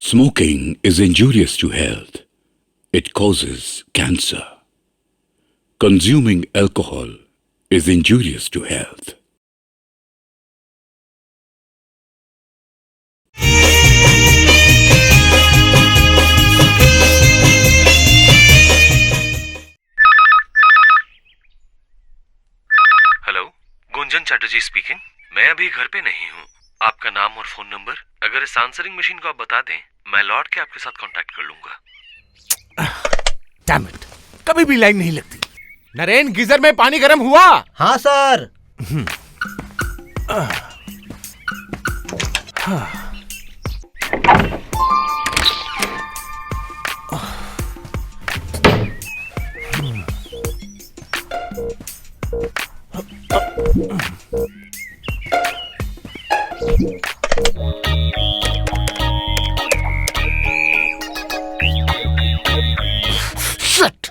Smoking is injurious to health. It causes cancer. Consuming alcohol is injurious to health. Hello, Gunjan Chatterjee speaking. मैं अभी घर पे नहीं हूँ। आपका नाम और फोन नंबर अगर इस आंसरिंग मशीन को आप बता दें, मैं लौट के आपके साथ कांटेक्ट कर लूंगा। डैम इट, कभी भी लाइन नहीं लगती। नरेन, गीजर में पानी गर्म हुआ? हाँ सर। Shit!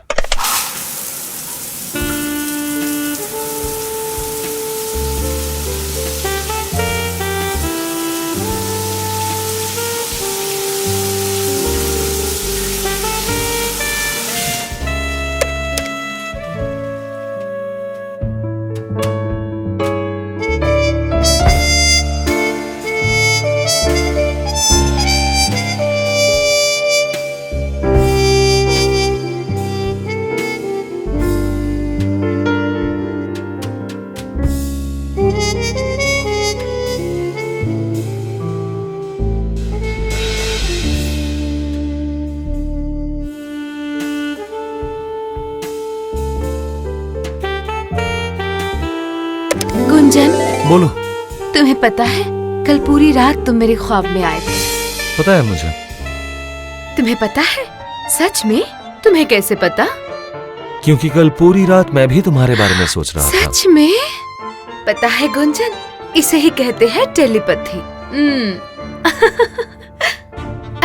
गुंजन, बोलो। तुम्हें पता है कल पूरी रात तुम मेरे ख्वाब में आए थे। पता है मुझे। तुम्हें पता है? सच में? तुम्हें कैसे पता? क्योंकि कल पूरी रात मैं भी तुम्हारे बारे में सोच रहा था। सच में? पता है गुंजन, इसे ही कहते हैं टेलीपैथी।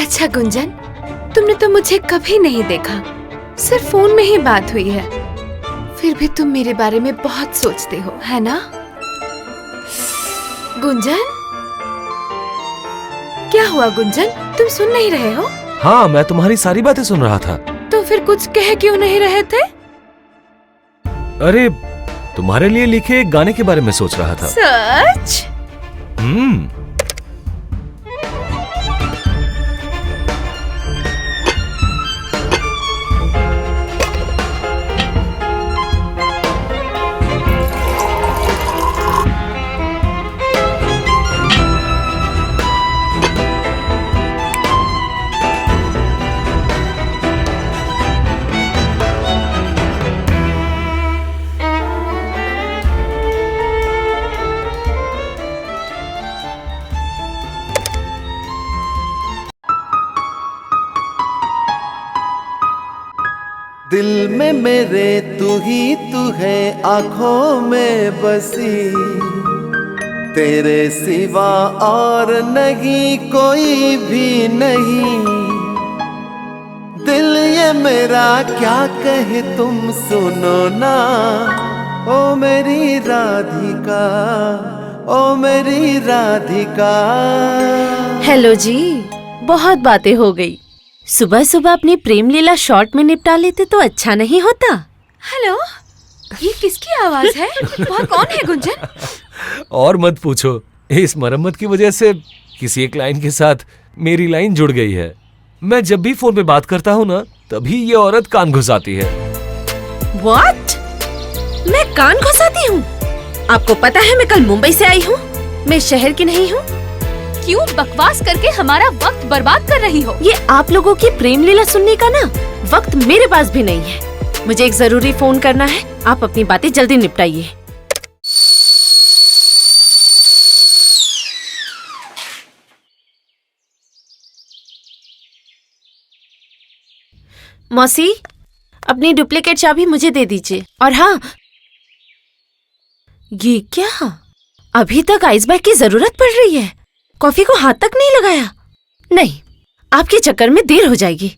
अच्छा गुंजन, तुमने तो मुझे कभी नहीं देखा, सिर्फ फोन में ही बात हुई है, फिर भी तुम मेरे बारे में बहुत सोचते हो, है ना? गुंजन, क्या हुआ गुंजन? तुम सुन नहीं रहे हो? हाँ, मैं तुम्हारी सारी बातें सुन रहा था। तो फिर कुछ कह क्यों नहीं रहे थे? अरे, तुम्हारे लिए लिखे एक गाने के बारे में सोच रहा था। सच? दिल में मेरे तू ही तू है, आंखों में बसी, तेरे सिवा और नहीं कोई भी नहीं। दिल ये मेरा क्या कहे तुम सुनो ना, ओ मेरी राधिका, ओ मेरी राधिका। हेलो जी, बहुत बातें हो गई। सुबह सुबह अपनी प्रेम लीला शॉर्ट में निपटा लेते तो अच्छा नहीं होता? हेलो, ये किसकी आवाज है? वहाँ कौन है गुंजन? और मत पूछो, इस मरम्मत की वजह से किसी एक लाइन के साथ मेरी लाइन जुड़ गई है। मैं जब भी फोन पे बात करता हूँ ना, तभी ये औरत कान घुसाती है। What? मैं कान घुसाती हूँ? आपको पता है मैं कल मुंबई से आई हूँ, मैं शहर की नहीं हूँ। क्यों बकवास करके हमारा वक्त बर्बाद कर रही हो? ये आप लोगों की प्रेम लीला सुनने का ना वक्त मेरे पास भी नहीं है। मुझे एक जरूरी फोन करना है, आप अपनी बातें जल्दी निपटाइए। मौसी, अपनी डुप्लीकेट चाबी मुझे दे दीजिए। और हाँ, ये क्या, अभी तक आइस बैग की जरूरत पड़ रही है? कॉफी को हाथ तक नहीं लगाया? नहीं, आपके चक्कर में देर हो जाएगी।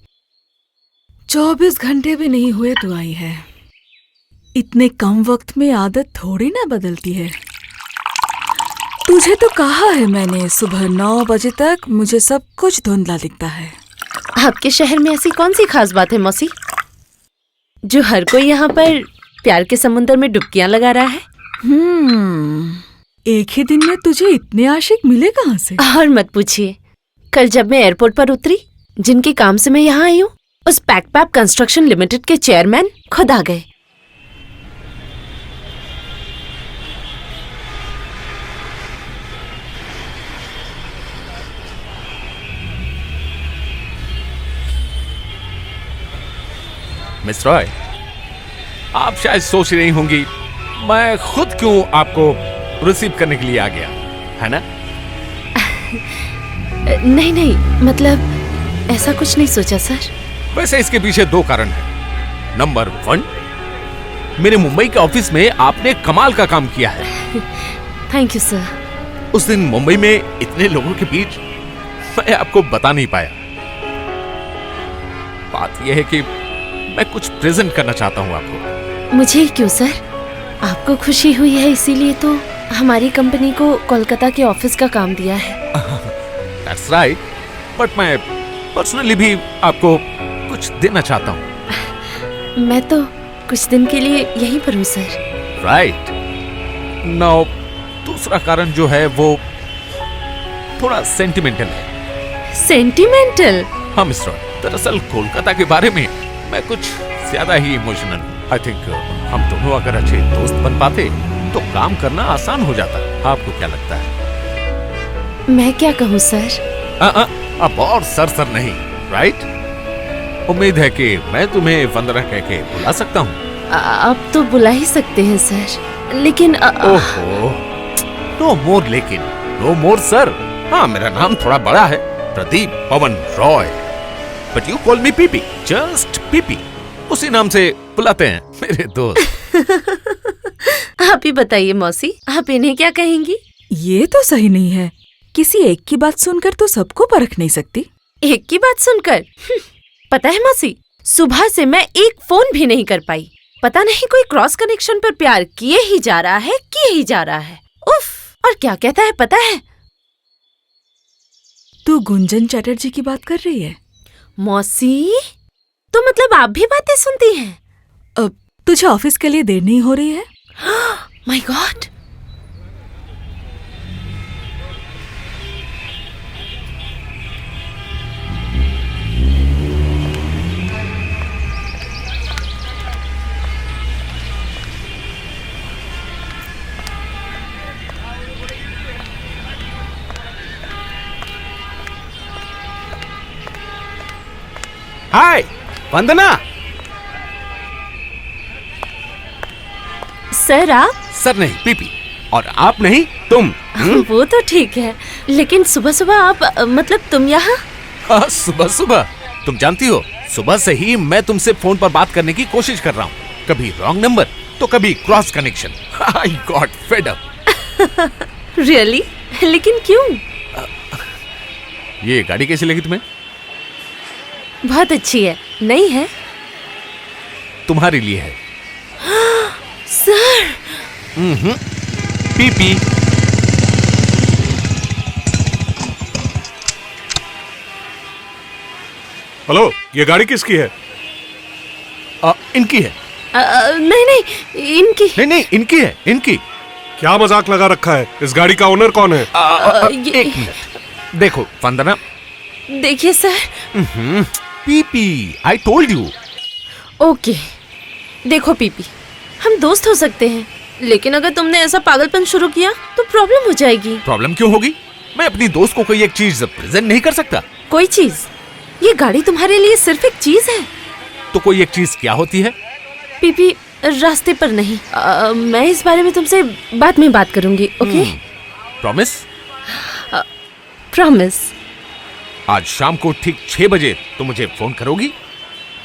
24 घंटे भी नहीं हुए तो आई है। इतने कम वक्त में आदत थोड़ी ना बदलती है। तू तुझे तो कहा है मैंने, सुबह 9 बजे तक मुझे सब कुछ धुंधला दिखता है। आपके शहर में ऐसी कौन सी खास बात है मौसी, जो हर कोई यहाँ पर प्यार के समुंदर में डुबकियां लगा रहा है? एक ही दिन में तुझे इतने आशिक मिले कहाँ से? और मत पूछिए, कल जब मैं एयरपोर्ट पर उतरी, जिनके काम से मैं यहाँ आई हूँ, उस पैक कंस्ट्रक्शन लिमिटेड के चेयरमैन खुद आ गए। मिस रॉय, आप शायद सोच रही होंगी मैं खुद क्यों आपको रिसीव करने के लिए आ गया, है ना? नहीं नहीं, मतलब ऐसा कुछ नहीं सोचा सर। वैसे इसके पीछे 2 कारण हैं। नंबर 1, मेरे मुंबई के ऑफिस में आपने कमाल का काम किया है। Thank you sir. उस दिन मुंबई में इतने लोगों के बीच मैं आपको बता नहीं पाया। बात यह है कि मैं कुछ प्रेजेंट करना चाहता हूं आपको। मुझे ही क्यों सर, आपको खुशी हुई है इसीलिए तो हमारी कंपनी को कोलकाता के ऑफिस का काम दिया है। That's right, बट मैं पर्सनली भी आपको कुछ देना चाहता हूँ। मैं तो कुछ दिन के लिए यहीं पर हूँ सर। राइट। नाउ दूसरा कारण जो है वो थोड़ा सेंटिमेंटल है। सेंटिमेंटल? हाँ मिस्टर, दरअसल कोलकाता के बारे में मैं कुछ ज्यादा ही इमोशनल हूँ। आई थिंक हम दोनों अगर अच्छे दोस्त बन पाते तो काम करना आसान हो जाता। आपको क्या लगता है? मैं क्या कहूँ सर? अब और सर नहीं, राइट? उम्मीद है कि मैं तुम्हें वंदना कह के बुला सकता हूँ। आप तो बुला ही सकते हैं सर, लेकिन ओहो, नो मोर लेकिन, नो मोर सर। हाँ, मेरा नाम थोड़ा बड़ा है, Pradeep Pawan Roy, but you call me PP, just PP. उसी नाम से बुलाते हैं मेरे दोस्त। आप ही बताइए मौसी, आप इन्हें क्या कहेंगी? ये तो सही नहीं है। किसी एक की बात सुनकर तो सबको परख नहीं सकती। एक की बात सुनकर? पता है मौसी, सुबह से मैं एक फोन भी नहीं कर पाई। पता नहीं कोई क्रॉस कनेक्शन पर प्यार किए ही जा रहा है। उफ! और क्या कहता है पता है? तू गुंजन चैटर्जी की बात कर रही है? मौसी, तो मतलब आप भी बातें सुनती हैं? अब तुझे ऑफिस के लिए देर नहीं हो रही है? My God! Hi Vandana. Sir आप? सर नहीं, पीपी। और आप नहीं, तुम। वो तो ठीक है, लेकिन सुबह सुबह आप मतलब तुम यहाँ? हाँ, सुबह सुबह। तुम जानती हो, सुबह से ही मैं तुमसे फोन पर बात करने की कोशिश कर रहा हूँ। कभी रॉन्ग नंबर तो कभी cross connection. I got fed up. Really? लेकिन क्यों? ये गाड़ी कैसी लगी तुम्हें? बहुत अच्छी है। नई है? तुम्हारे लिए है। सर! पीपी। हेलो, ये गाड़ी किसकी है? इनकी है। नहीं, इनकी। नहीं, इनकी है, इनकी। क्या मजाक लगा रखा है? इस गाड़ी का ओनर कौन है? एक मिनट, देखो वंदना। देखिए sir. PP, I told you. Okay, देखो पीपी, हम दोस्त हो सकते हैं, लेकिन अगर तुमने ऐसा पागलपन शुरू किया तो प्रॉब्लम हो जाएगी। प्रॉब्लम क्यों होगी? मैं अपनी दोस्त को कोई एक चीज प्रेजेंट नहीं कर सकता? कोई चीज? ये गाड़ी तुम्हारे लिए सिर्फ एक चीज है। तो कोई एक चीज क्या होती है? पीपी, रास्ते पर नहीं। मैं इस बारे में तुमसे बाद में बात करूंगी, ओके? प्रॉमिस? प्रॉमिस। आज शाम को ठीक 6 बजे तुम मुझे फोन करोगी?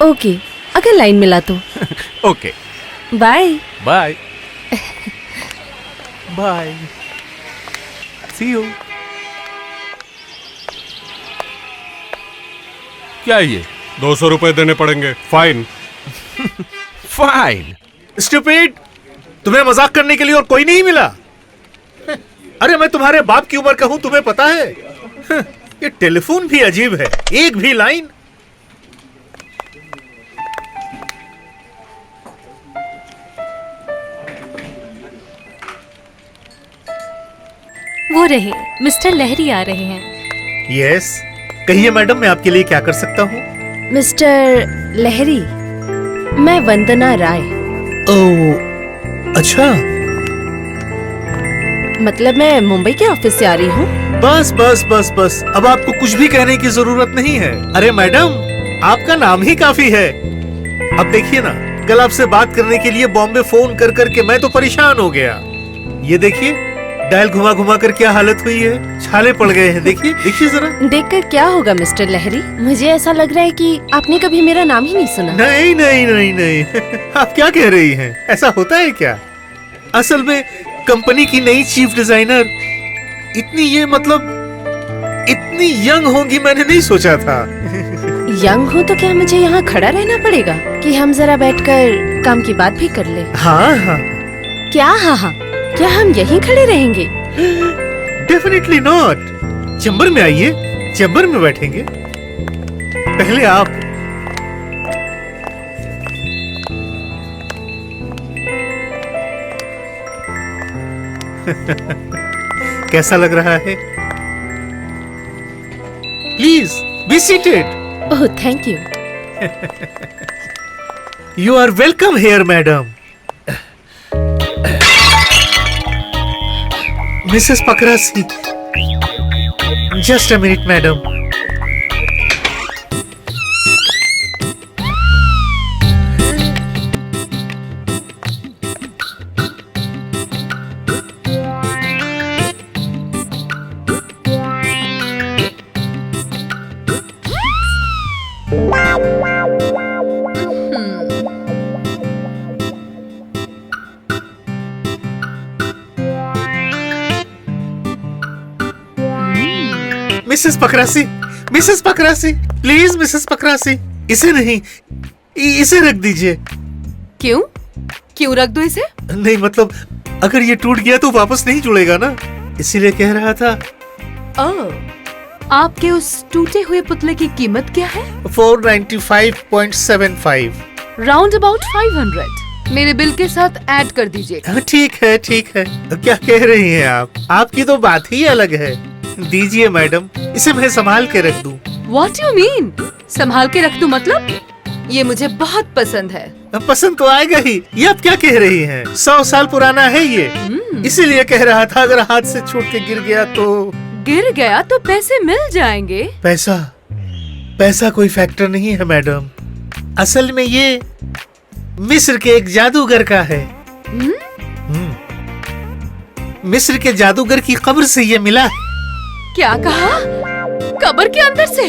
ओके, अगर लाइन मिला तो। Okay, bye. Bye. Bye, see you. क्या है ये? 200 रुपए देने पड़ेंगे, फाइन। फाइन? स्टूपिड, तुम्हें मजाक करने के लिए और कोई नहीं मिला? अरे मैं तुम्हारे बाप की उम्र का हूं, तुम्हें पता है? ये टेलीफोन भी अजीब है, एक भी लाइन। वो रहे, मिस्टर लहरी आ रहे हैं। यस, कहिए मैडम, मैं आपके लिए क्या कर सकता हूँ? मिस्टर लहरी, मैं वंदना राय। ओह, अच्छा। मतलब मैं मुंबई के ऑफिस से आ रही हूँ। बस बस बस बस, अब आपको कुछ भी कहने की जरूरत नहीं है। अरे मैडम, आपका नाम ही काफी है। अब देखिए ना, कल आपसे बात करने के लिए बॉम्बे फोन कर करके मैं तो परेशान हो गया। ये देखिए, डायल घुमा घुमा कर क्या हालत हुई है, छाले पड़ गए हैं। देखिए देखिए जरा। देखकर क्या होगा मिस्टर लहरी? मुझे ऐसा लग रहा है कि आपने कभी मेरा नाम ही नहीं सुना। नहीं नहीं नहीं नहीं आप क्या कह रही हैं? ऐसा होता है क्या? असल में कंपनी की नई चीफ डिजाइनर इतनी यंग होंगी मैंने नहीं सोचा था। यंग हो तो क्या मुझे यहाँ खड़ा रहना पड़ेगा कि हम जरा बैठकर काम की बात भी कर ले? हाँ हाँ। क्या हाँ हाँ? क्या हम यहीं खड़े रहेंगे? Definitely not. चैम्बर में आइए, चैम्बर में बैठेंगे। पहले आप। कैसा लग रहा है? Please be seated. Oh thank you. You are welcome here madam. Mrs Pakrasi, just a minute madam. Mrs Pakrasi, please Mrs Pakrasi, इसे नहीं, इसे रख दीजिए। क्यों? क्यों रख दो इसे? नहीं मतलब, अगर ये टूट गया तो वापस नहीं जुड़ेगा ना, इसीलिए कह रहा था। आपके उस टूटे हुए पुतले की कीमत क्या है? 495.75। Round about 500। मेरे बिल के साथ ऐड कर दीजिए। ठीक है ठीक है। क्या कह रही हैं आप? आपकी तो बात ही अलग है। दीजिए मैडम, इसे मैं संभाल के रख दूं। What you mean? संभाल के रख दूं मतलब? ये मुझे बहुत पसंद है। पसंद तो आएगा ही। ये आप क्या कह रही हैं? 100 साल पुराना है ये, इसीलिए कह रहा था अगर हाथ से छूट के गिर गया तो। गिर गया तो पैसे मिल जाएंगे। पैसा कोई फैक्टर नहीं है मैडम। असल में ये मिस्र के एक जादूगर का है। मिस्र के जादूगर की कब्र से ये मिला है। क्या कहा? कब्र के अंदर से?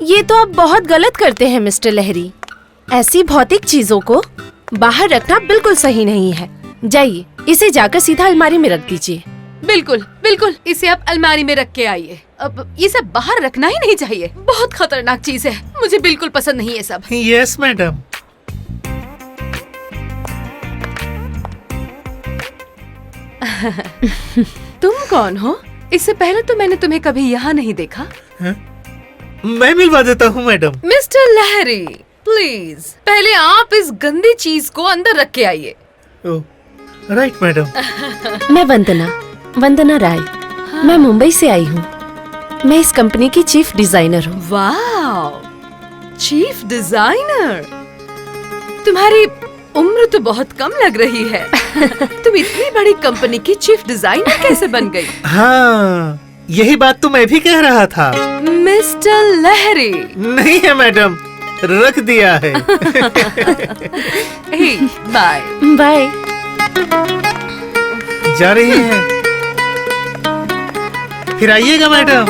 ये तो आप बहुत गलत करते हैं मिस्टर लहरी। ऐसी भौतिक चीजों को बाहर रखना बिल्कुल सही नहीं है। जाइए, इसे जाकर सीधा अलमारी में रख दीजिए। बिल्कुल बिल्कुल, इसे आप अलमारी में रख के आइए। अब ये सब बाहर रखना ही नहीं चाहिए, बहुत खतरनाक चीज है। मुझे बिल्कुल पसंद नहीं ये सब। Yes madam. तुम कौन हो? इससे पहले तो मैंने तुम्हें कभी यहाँ नहीं देखा। मैं मिलवा देता हूँ मैडम। मिस्टर लहरी, प्लीज पहले आप इस गंदी चीज को अंदर रख के आइए। Right madam. मैं वंदना राय। मैं मुंबई से आई हूँ। मैं इस कंपनी की चीफ डिजाइनर हूँ। वाह, चीफ डिजाइनर। तुम्हारी उम्र तो बहुत कम लग रही है। तुम इतनी बड़ी कंपनी की चीफ डिजाइनर कैसे बन गई? हाँ, यही बात तो मैं भी कह रहा था। मिस्टर लहरी। नहीं है मैडम, रख दिया है। Bye bye. जा रही हैं? फिर आइएगा मैडम।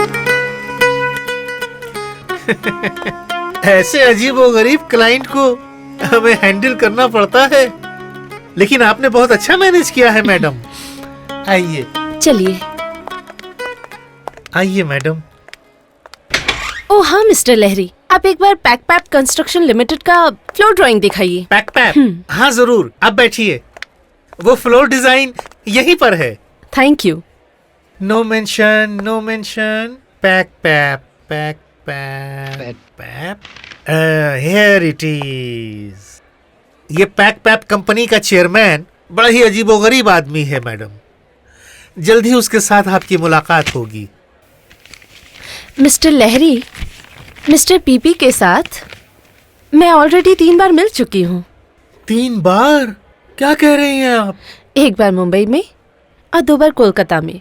ऐसे अजीबोगरीब क्लाइंट को हमें हैंडल करना पड़ता है, लेकिन आपने बहुत अच्छा मैनेज किया है मैडम। आइए। चलिए। आइए मैडम। ओ हाँ मिस्टर लहरी, आप एक बार पैक कंस्ट्रक्शन लिमिटेड का फ्लोर ड्राइंग दिखाइए। पैक हाँ जरूर, आप बैठिए। वो फ्लोर डिजाइन यहीं पर है। Thank you. No mention, no mention. Pack pap pack pap pap, here it is. ये पैक पैप कंपनी का चेयरमैन बड़ा ही अजीबोगरीब आदमी है मैडम। जल्द ही उसके साथ आपकी मुलाकात होगी। मिस्टर लहरी, मिस्टर पीपी के साथ मैं ऑलरेडी 3 बार मिल चुकी हूँ। 3 बार? क्या कह रही हैं आप? एक बार मुंबई में और 2 बार कोलकाता में।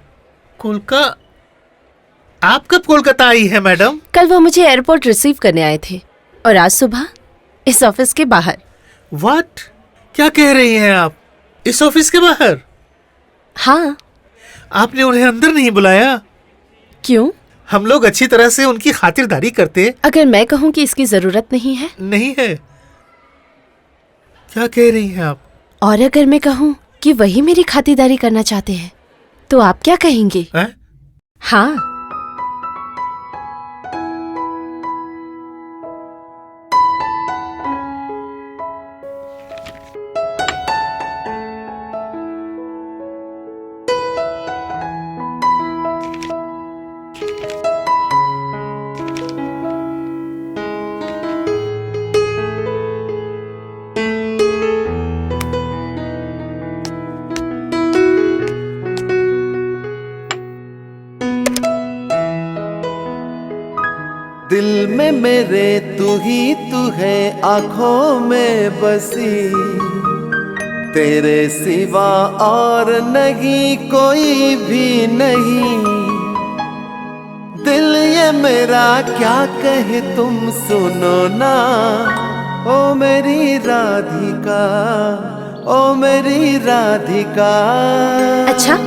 आप कब कोलकाता आई है मैडम? कल वो मुझे एयरपोर्ट रिसीव करने आए थे और आज सुबह इस ऑफिस के बाहर। व्हाट? क्या कह रही हैं आप? इस ऑफिस के बाहर? हाँ। आपने उन्हें अंदर नहीं बुलाया? क्यों? हम लोग अच्छी तरह से उनकी खातिरदारी करते। अगर मैं कहूँ कि इसकी जरूरत नहीं है? नहीं है। क्या कह रही हैं आप? और अगर मैं कहूँ कि वही मेरी खातिरदारी करना चाहते हैं तो आप क्या कहेंगे? हाँ। दिल में मेरे तू ही तू है, आंखों में बसी तेरे सिवा और नहीं कोई भी नहीं। दिल ये मेरा क्या कहे तुम सुनो ना, ओ मेरी राधिका, ओ मेरी राधिका। अच्छा,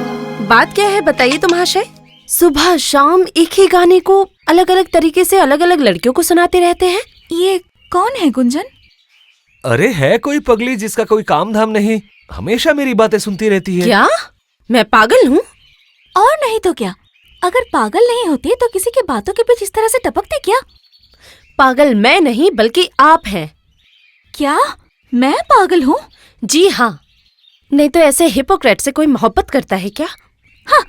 बात क्या है बताइए तो महाशय। सुबह शाम एक ही गाने को अलग अलग तरीके से अलग अलग लड़कियों को सुनाते रहते हैं। ये कौन है गुंजन? अरे है कोई पगली जिसका कोई काम धाम नहीं, हमेशा मेरी बातें सुनती रहती है। क्या मैं पागल हूँ? और नहीं तो क्या। अगर पागल नहीं होती तो किसी की बातों के बीच इस तरह से टपकते क्या? पागल मैं नहीं बल्कि आप हैं। क्या मैं पागल हूँ? जी हाँ। नहीं तो ऐसे हिपोक्रेट से कोई मोहब्बत करता है क्या? हाँ,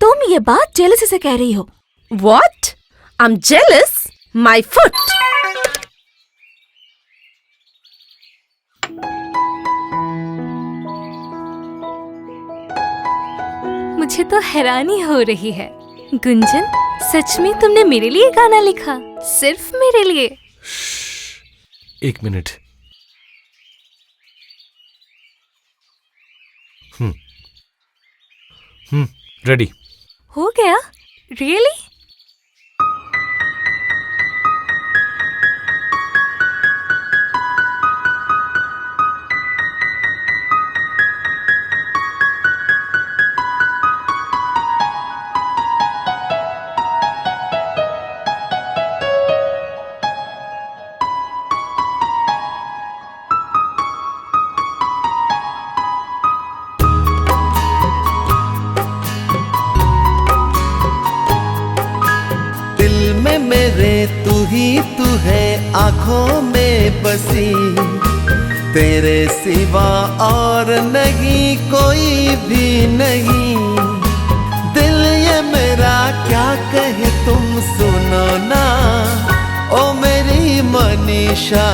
तुम ये बात जेलसी से कह रही हो। What? I'm jealous? My foot. मुझे तो हैरानी हो रही है गुंजन, सच में तुमने मेरे लिए गाना लिखा? सिर्फ मेरे लिए? 1 मिनट। रेडी। हो गया? रियली? मेरे तू ही तू है, आंखों में बसी तेरे सिवा और नहीं कोई भी नहीं। दिल ये मेरा क्या कहे तुम सुनो ना, ओ मेरी मनीषा,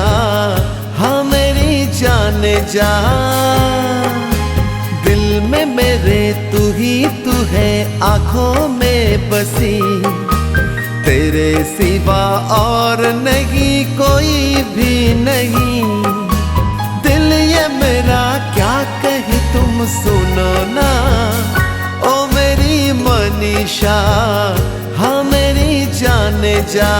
हाँ मेरी जाने जा। दिल में मेरे तू ही तू है, आंखों में बसी तेरे सिवा और नहीं कोई भी नहीं। दिल ये मेरा क्या कहे तुम सुनो ना, ओ मेरी मनीषा, हाँ मेरी जाने जा।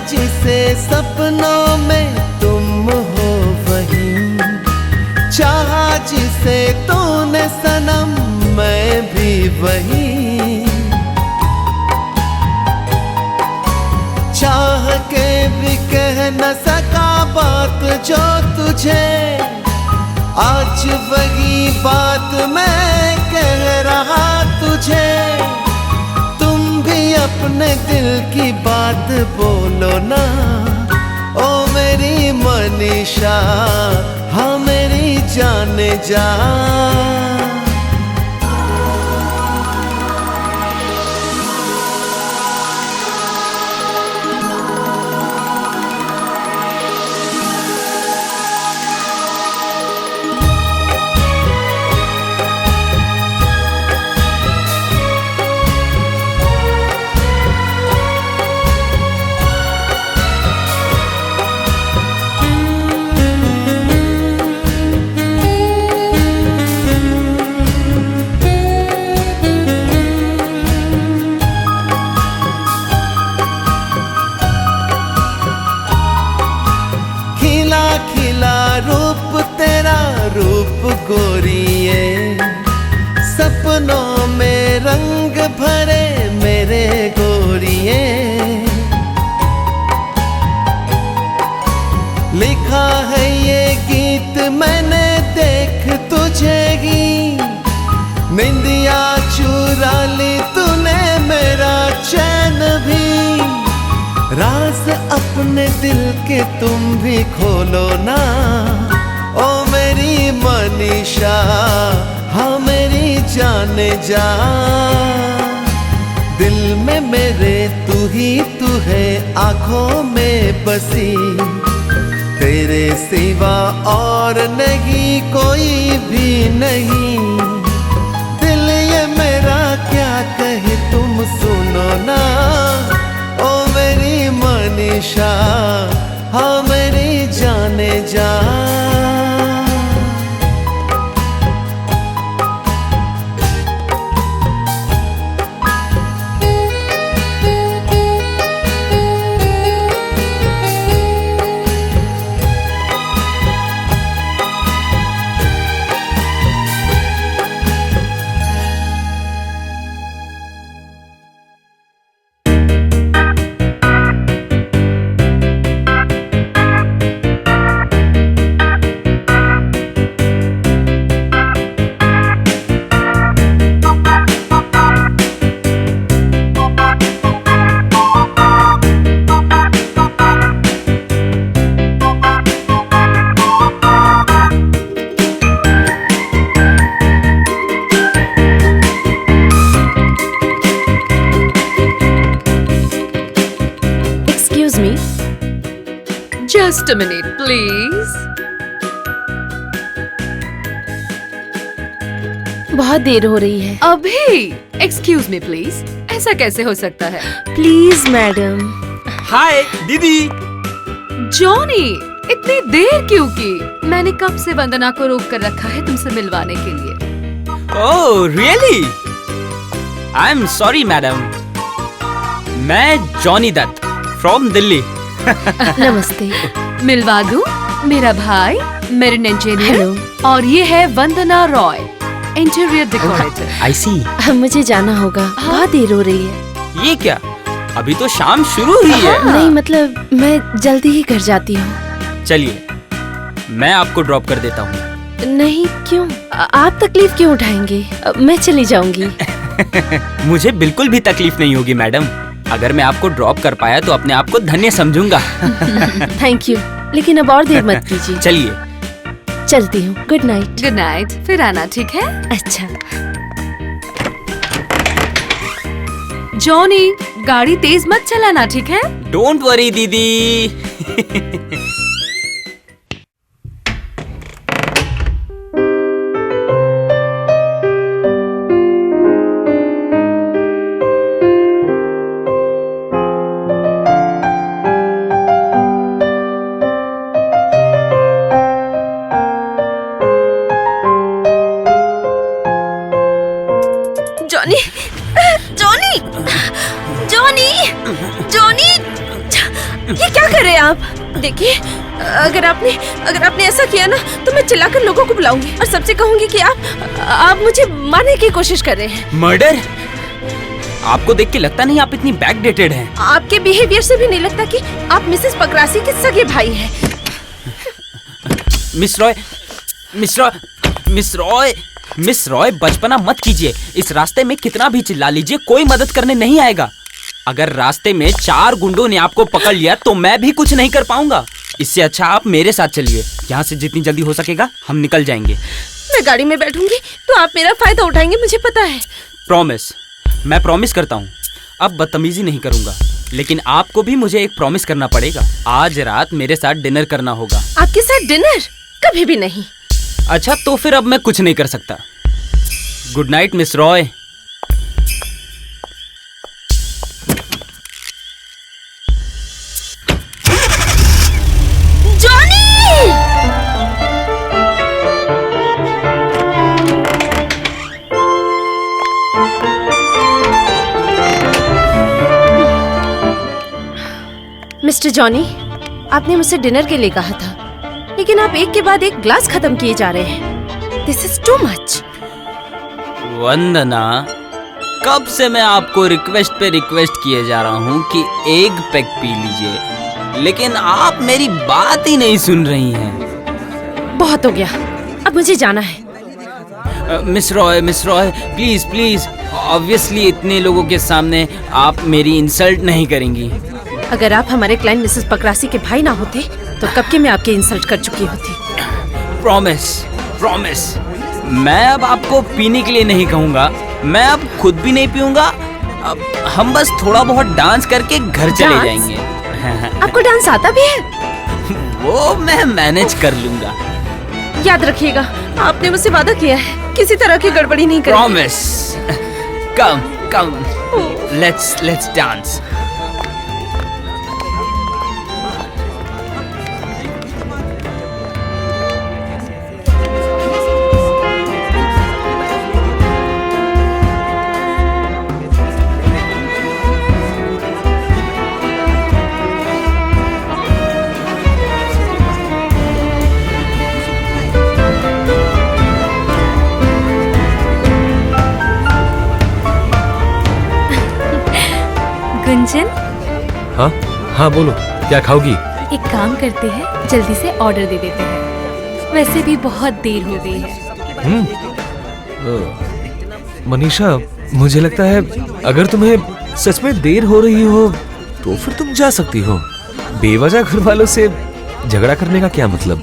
जिसे सपनों में तुम हो वही, जिसे तूने सनम, मैं भी वही। चाह के भी कह न सका बात जो तुझे, आज वही बात मैं कह रहा तुझे। तुम भी अपने दिल की बात बोलो ना, ओ मेरी मनीषा, हाँ मेरी जाने जा। रूप गोरिए, सपनों में रंग भरे मेरे गोरिए। लिखा है ये गीत मैंने देख तुझे ही, निंदिया चुरा ली तूने मेरा चैन भी। राज अपने दिल के तुम भी खोलो ना, ओ मेरी मनीषा, हाँ मेरी जाने जा। दिल में मेरे तू ही तू है, आंखों में बसी, तेरे सिवा और नहीं कोई भी नहीं। दिल ये मेरा क्या कहे तुम सुनो ना, ओ मेरी मनीषा, हाँ मेरी जाने जा। Just a minute, please. बहुत देर हो रही है। अभी? Excuse me, please. ऐसा कैसे हो सकता है? Please madam. हाय दीदी। जॉनी, इतनी देर क्यों की? मैंने कब से वंदना को रोक कर रखा है तुमसे मिलवाने के लिए। Oh really? I am sorry madam. मैं जॉनी दत्त फ्रॉम दिल्ली। नमस्ते। मिलवा दूं? मेरा भाई मेरिन इंजीनियर और ये है वंदना रॉय, इंटीरियर डेकोरेटर। आई सी। मुझे जाना होगा, बहुत देर हो रही है। ये क्या? अभी तो शाम शुरू हुई है। नहीं मतलब मैं जल्दी ही घर जाती हूँ। चलिए मैं आपको ड्रॉप कर देता हूँ। नहीं क्यों? आप तकलीफ क्यों उठाएंगे? मैं चली जाऊंगी। मुझे बिल्कुल भी तकलीफ नहीं होगी मैडम। अगर मैं आपको ड्रॉप कर पाया तो अपने आप को धन्य समझूंगा। थैंक यू, लेकिन अब और देर मत कीजिए। चलिए चलती हूँ। Good night. गुड नाइट, फिर आना, ठीक है? अच्छा। जॉनी, गाड़ी तेज मत चलाना, ठीक है? डोंट वरी दीदी। जॉनी, जॉनी, जॉनी, जॉनी, ये क्या कर रहे हैं आप? देखिए अगर आपने ऐसा किया ना तो मैं चिल्लाकर लोगों को बुलाऊंगी और सबसे कहूंगी कि आप मुझे मारने की कोशिश कर रहे हैं। मर्डर? आपको देख के लगता नहीं आप इतनी बैकडेटेड हैं। आपके बिहेवियर से भी नहीं लगता कि आप मिसेस पकरासी के सगे भाई हैं। मिस रॉय बचपना मत कीजिए। इस रास्ते में कितना भी चिल्ला लीजिए कोई मदद करने नहीं आएगा। अगर रास्ते में 4 गुंडों ने आपको पकड़ लिया तो मैं भी कुछ नहीं कर पाऊंगा। इससे अच्छा आप मेरे साथ चलिए। यहाँ से जितनी जल्दी हो सकेगा हम निकल जाएंगे। मैं गाड़ी में बैठूंगी तो आप मेरा फायदा उठाएंगे, मुझे पता है। प्रॉमिस, मैं प्रॉमिस करता हूँ अब बदतमीजी नहीं करूंगा। लेकिन आपको भी मुझे एक प्रॉमिस करना पड़ेगा। आज रात मेरे साथ डिनर करना होगा। आपके साथ डिनर? कभी भी नहीं। अच्छा तो फिर अब मैं कुछ नहीं कर सकता। Good night miss Roy. Mister Johnny, आपने मुझसे डिनर के लिए कहा था, लेकिन आप एक के बाद एक ग्लास खत्म किए जा रहे हैं। This is too much. Vandana, कब से मैं आपको रिक्वेस्ट पे रिक्वेस्ट किए जा रहा हूँ कि एक पैक पी लीजिए, लेकिन आप मेरी बात ही नहीं सुन रही हैं। बहुत हो गया, अब मुझे जाना है। Miss Roy please please, obviously इतने लोगों के सामने आप मेरी इंसल्ट नहीं करेंगी। अगर आप हमारे क्लाइंट मिसेस पकरासी के भाई ना होते तो कब के मैं आपकी इंसल्ट कर चुकी होती। प्रॉमिस, मैं अब आपको पीने के लिए नहीं कहूँगा। मैं अब खुद भी नहीं पीऊंगा। अब हम बस थोड़ा बहुत डांस करके घर चले जाएंगे। आपको डांस आता भी है? वो मैं मैनेज कर लूंगा। याद रखिएगा, आपने मुझसे वादा किया है किसी तरह की गड़बड़ी नहीं करेंगे। Promise. Come let's dance. Gunjan? हाँ बोलो, क्या खाओगी? एक काम करते हैं, जल्दी से ऑर्डर दे देते हैं। वैसे भी बहुत देर हो गई है। मनीषा, मुझे लगता है अगर तुम्हें सच में देर हो रही हो तो फिर तुम जा सकती हो। बेवजह घर वालों से झगड़ा करने का क्या मतलब?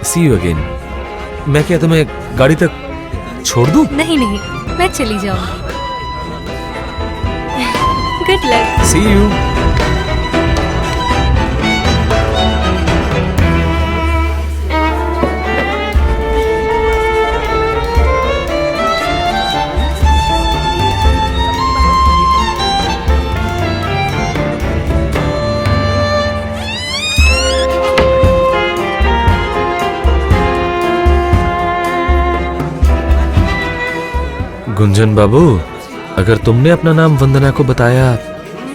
सी यू अगेन। मैं क्या तुम्हें गाड़ी तक छोड़ दूं? नहीं, मैं चली जाऊंगी। Good luck. See you. Gunjan बाबू, अगर तुमने अपना नाम वंदना को बताया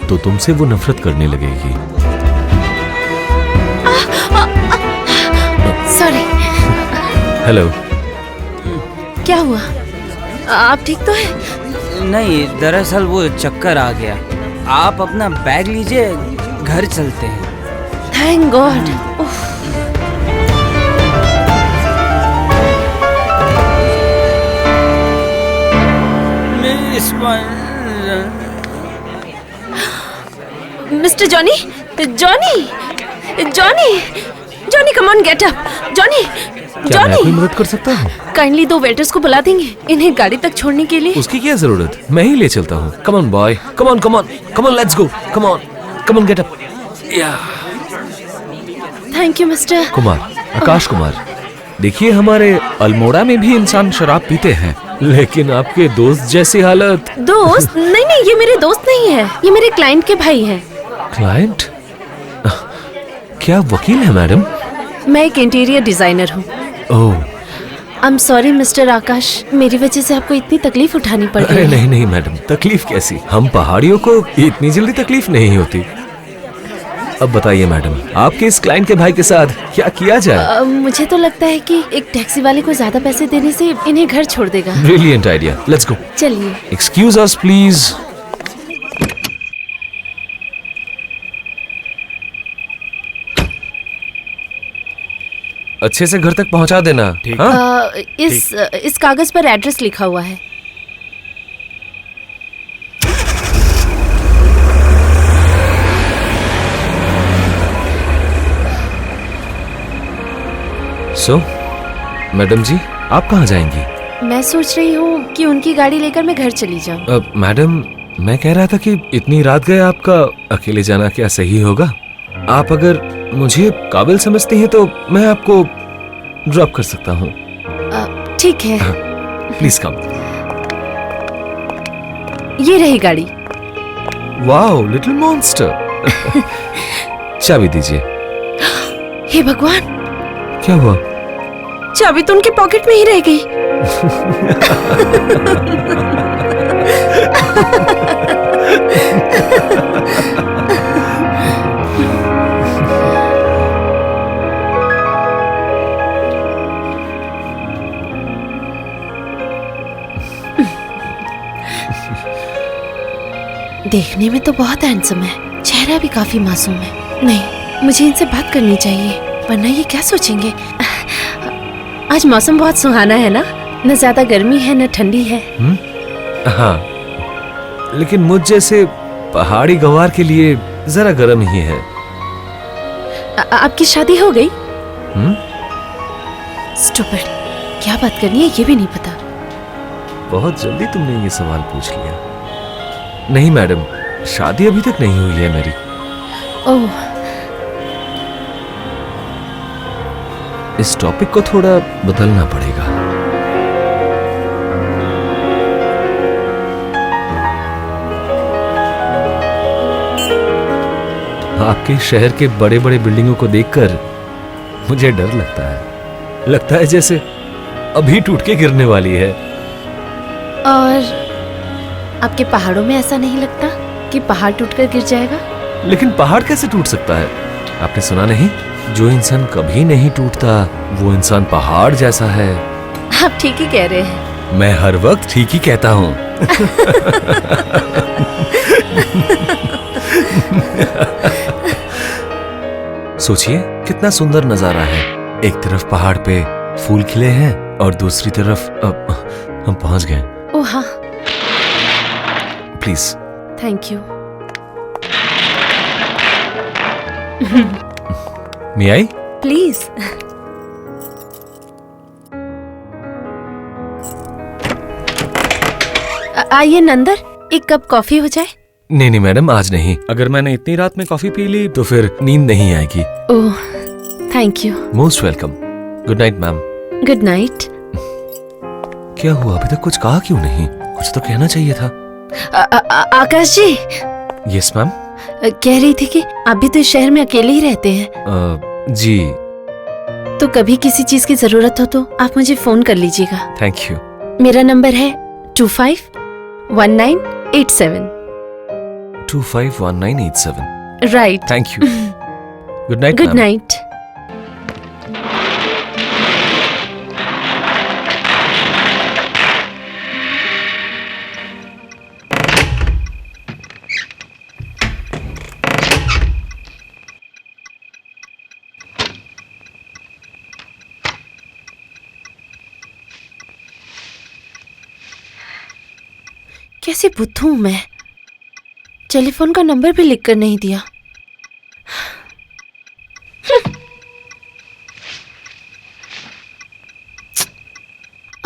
तो तुमसे वो नफरत करने लगेगी। सॉरी। हेलो। क्या हुआ? आप ठीक तो हैं? नहीं, दरअसल वो चक्कर आ गया। आप अपना बैग लीजिए, घर चलते हैं। Thank God. Mister Johnny, come on, get up. क्या मैं कोई मदद कर सकता हूँ? काइंडली 2 वेटर्स को बुला देंगे इन्हें गाड़ी तक छोड़ने के लिए। उसकी क्या जरूरत, मैं ही ले चलता हूँ। Come on boy, come on, let's go. Come on, get up. Thank you Mister Kumar, Akash Kumar. देखिए, हमारे अल्मोड़ा में भी इंसान शराब पीते हैं, लेकिन आपके दोस्त जैसी हालत। दोस्त? नहीं, ये मेरे दोस्त नहीं है, ये मेरे क्लाइंट के भाई हैं। क्लाइंट? क्या वकील है मैडम? मैं एक इंटीरियर डिजाइनर हूँ। ओह, आई एम सॉरी मिस्टर आकाश, मेरी वजह से आपको इतनी तकलीफ उठानी पड़ रही है। नहीं मैडम, तकलीफ कैसी? हम पहाड़ियों को इतनी जल्दी तकलीफ नहीं होती। अब बताइए मैडम, आपके इस क्लाइंट के भाई के साथ क्या किया जाए? मुझे तो लगता है कि एक टैक्सी वाले को ज्यादा पैसे देने से इन्हें घर छोड़ देगा। Brilliant idea, let's go. चलिए। Excuse us please. अच्छे से घर तक पहुंचा देना। ठीक। हाँ? इस कागज पर एड्रेस लिखा हुआ है। सो, मैडम जी, आप कहाँ जाएंगी? मैं सोच रही हूँ कि उनकी गाड़ी लेकर मैं घर चली जाऊँ। मैडम, मैं कह रहा था कि इतनी रात गए आपका अकेले जाना क्या सही होगा? आप अगर मुझे काबिल समझती हैं तो मैं आपको ड्रॉप कर सकता हूँ। ठीक है। Please come. ये रही गाड़ी। Wow, little monster. चाबी दीजिए। हे भगवान, क्या हुआ? चाबी तो उनके पॉकेट में ही रह गई। देखने में तो बहुत हैंडसम है, चेहरा भी काफी मासूम है। नहीं, मुझे इनसे बात करनी चाहिए, वरना ये क्या सोचेंगे। आज मौसम बहुत सुहाना है ना, न ज्यादा गर्मी है न ठंडी है। हाँ, लेकिन मुझ जैसे पहाड़ी गंवार के लिए जरा गर्म ही है। आपकी शादी हो गई? स्टूपिड, क्या बात करनी है ये भी नहीं पता। बहुत जल्दी तुमने ये सवाल पूछ लिया। नहीं मैडम, शादी अभी तक नहीं हुई है मेरी। ओह, इस टॉपिक को थोड़ा बदलना पड़ेगा। आपके शहर के बड़े बड़े बिल्डिंगों को देखकर मुझे डर लगता है। लगता है जैसे अभी टूट के गिरने वाली है। और आपके पहाड़ों में ऐसा नहीं लगता कि पहाड़ टूटकर गिर जाएगा? लेकिन पहाड़ कैसे टूट सकता है? आपने सुना नहीं, जो इंसान कभी नहीं टूटता वो इंसान पहाड़ जैसा है। आप ठीक ही कह रहे हैं। मैं हर वक्त ठीक ही कहता हूँ। सोचिए कितना सुंदर नजारा है। एक तरफ पहाड़ पे फूल खिले हैं और दूसरी तरफ हम पहुंच गए। ओह हाँ, please. Thank you. May I? Please. आइए नंदर, एक कप कॉफी हो जाए। नहीं नहीं मैडम, आज नहीं। अगर मैंने इतनी रात में कॉफी पी ली तो फिर नींद नहीं आएगी। Oh, thank you. Most welcome. Good night ma'am. Good night. क्या हुआ, अभी तक कुछ कहा क्यों नहीं? कुछ तो कहना चाहिए था। आकाश जी। Yes ma'am. कह रही थी कि आप भी तो इस शहर में अकेले ही रहते हैं। जी। तो कभी किसी चीज की जरूरत हो तो आप मुझे फोन कर लीजिएगा। Thank you. मेरा नंबर है 251987। 251987। Right. Thank you. Good night. Good night. कैसी बुद्धू हूं मैं, टेलीफोन का नंबर भी लिख कर नहीं दिया।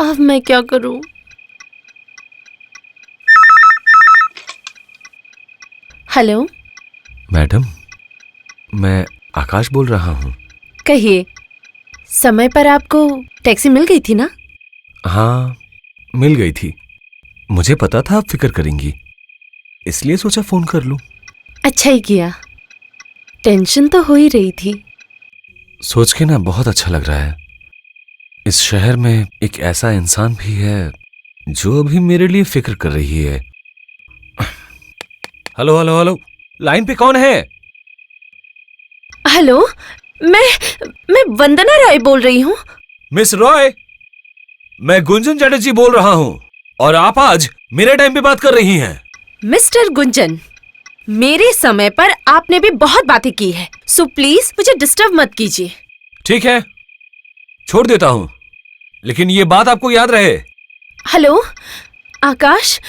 अब मैं क्या करूं? हेलो मैडम, मैं आकाश बोल रहा हूँ। कहिए। समय पर आपको टैक्सी मिल गई थी ना? हाँ, मिल गई थी। मुझे पता था आप फिक्र करेंगी, इसलिए सोचा फोन कर लूं। अच्छा ही किया, टेंशन तो हो ही रही थी। सोच के ना बहुत अच्छा लग रहा है। इस शहर में एक ऐसा इंसान भी है जो अभी मेरे लिए फिक्र कर रही है। हेलो हेलो हेलो, लाइन पे कौन है? हेलो, मैं वंदना राय बोल रही हूँ। मिस रॉय, मैं गुंजन चैटर्जी बोल रहा हूँ और आप आज मेरे टाइम पे बात कर रही हैं। मिस्टर गुंजन, मेरे समय पर आपने भी बहुत बातें की है, सो प्लीज मुझे डिस्टर्ब मत कीजिए। ठीक है, छोड़ देता हूँ, लेकिन ये बात आपको याद रहे। हेलो आकाश,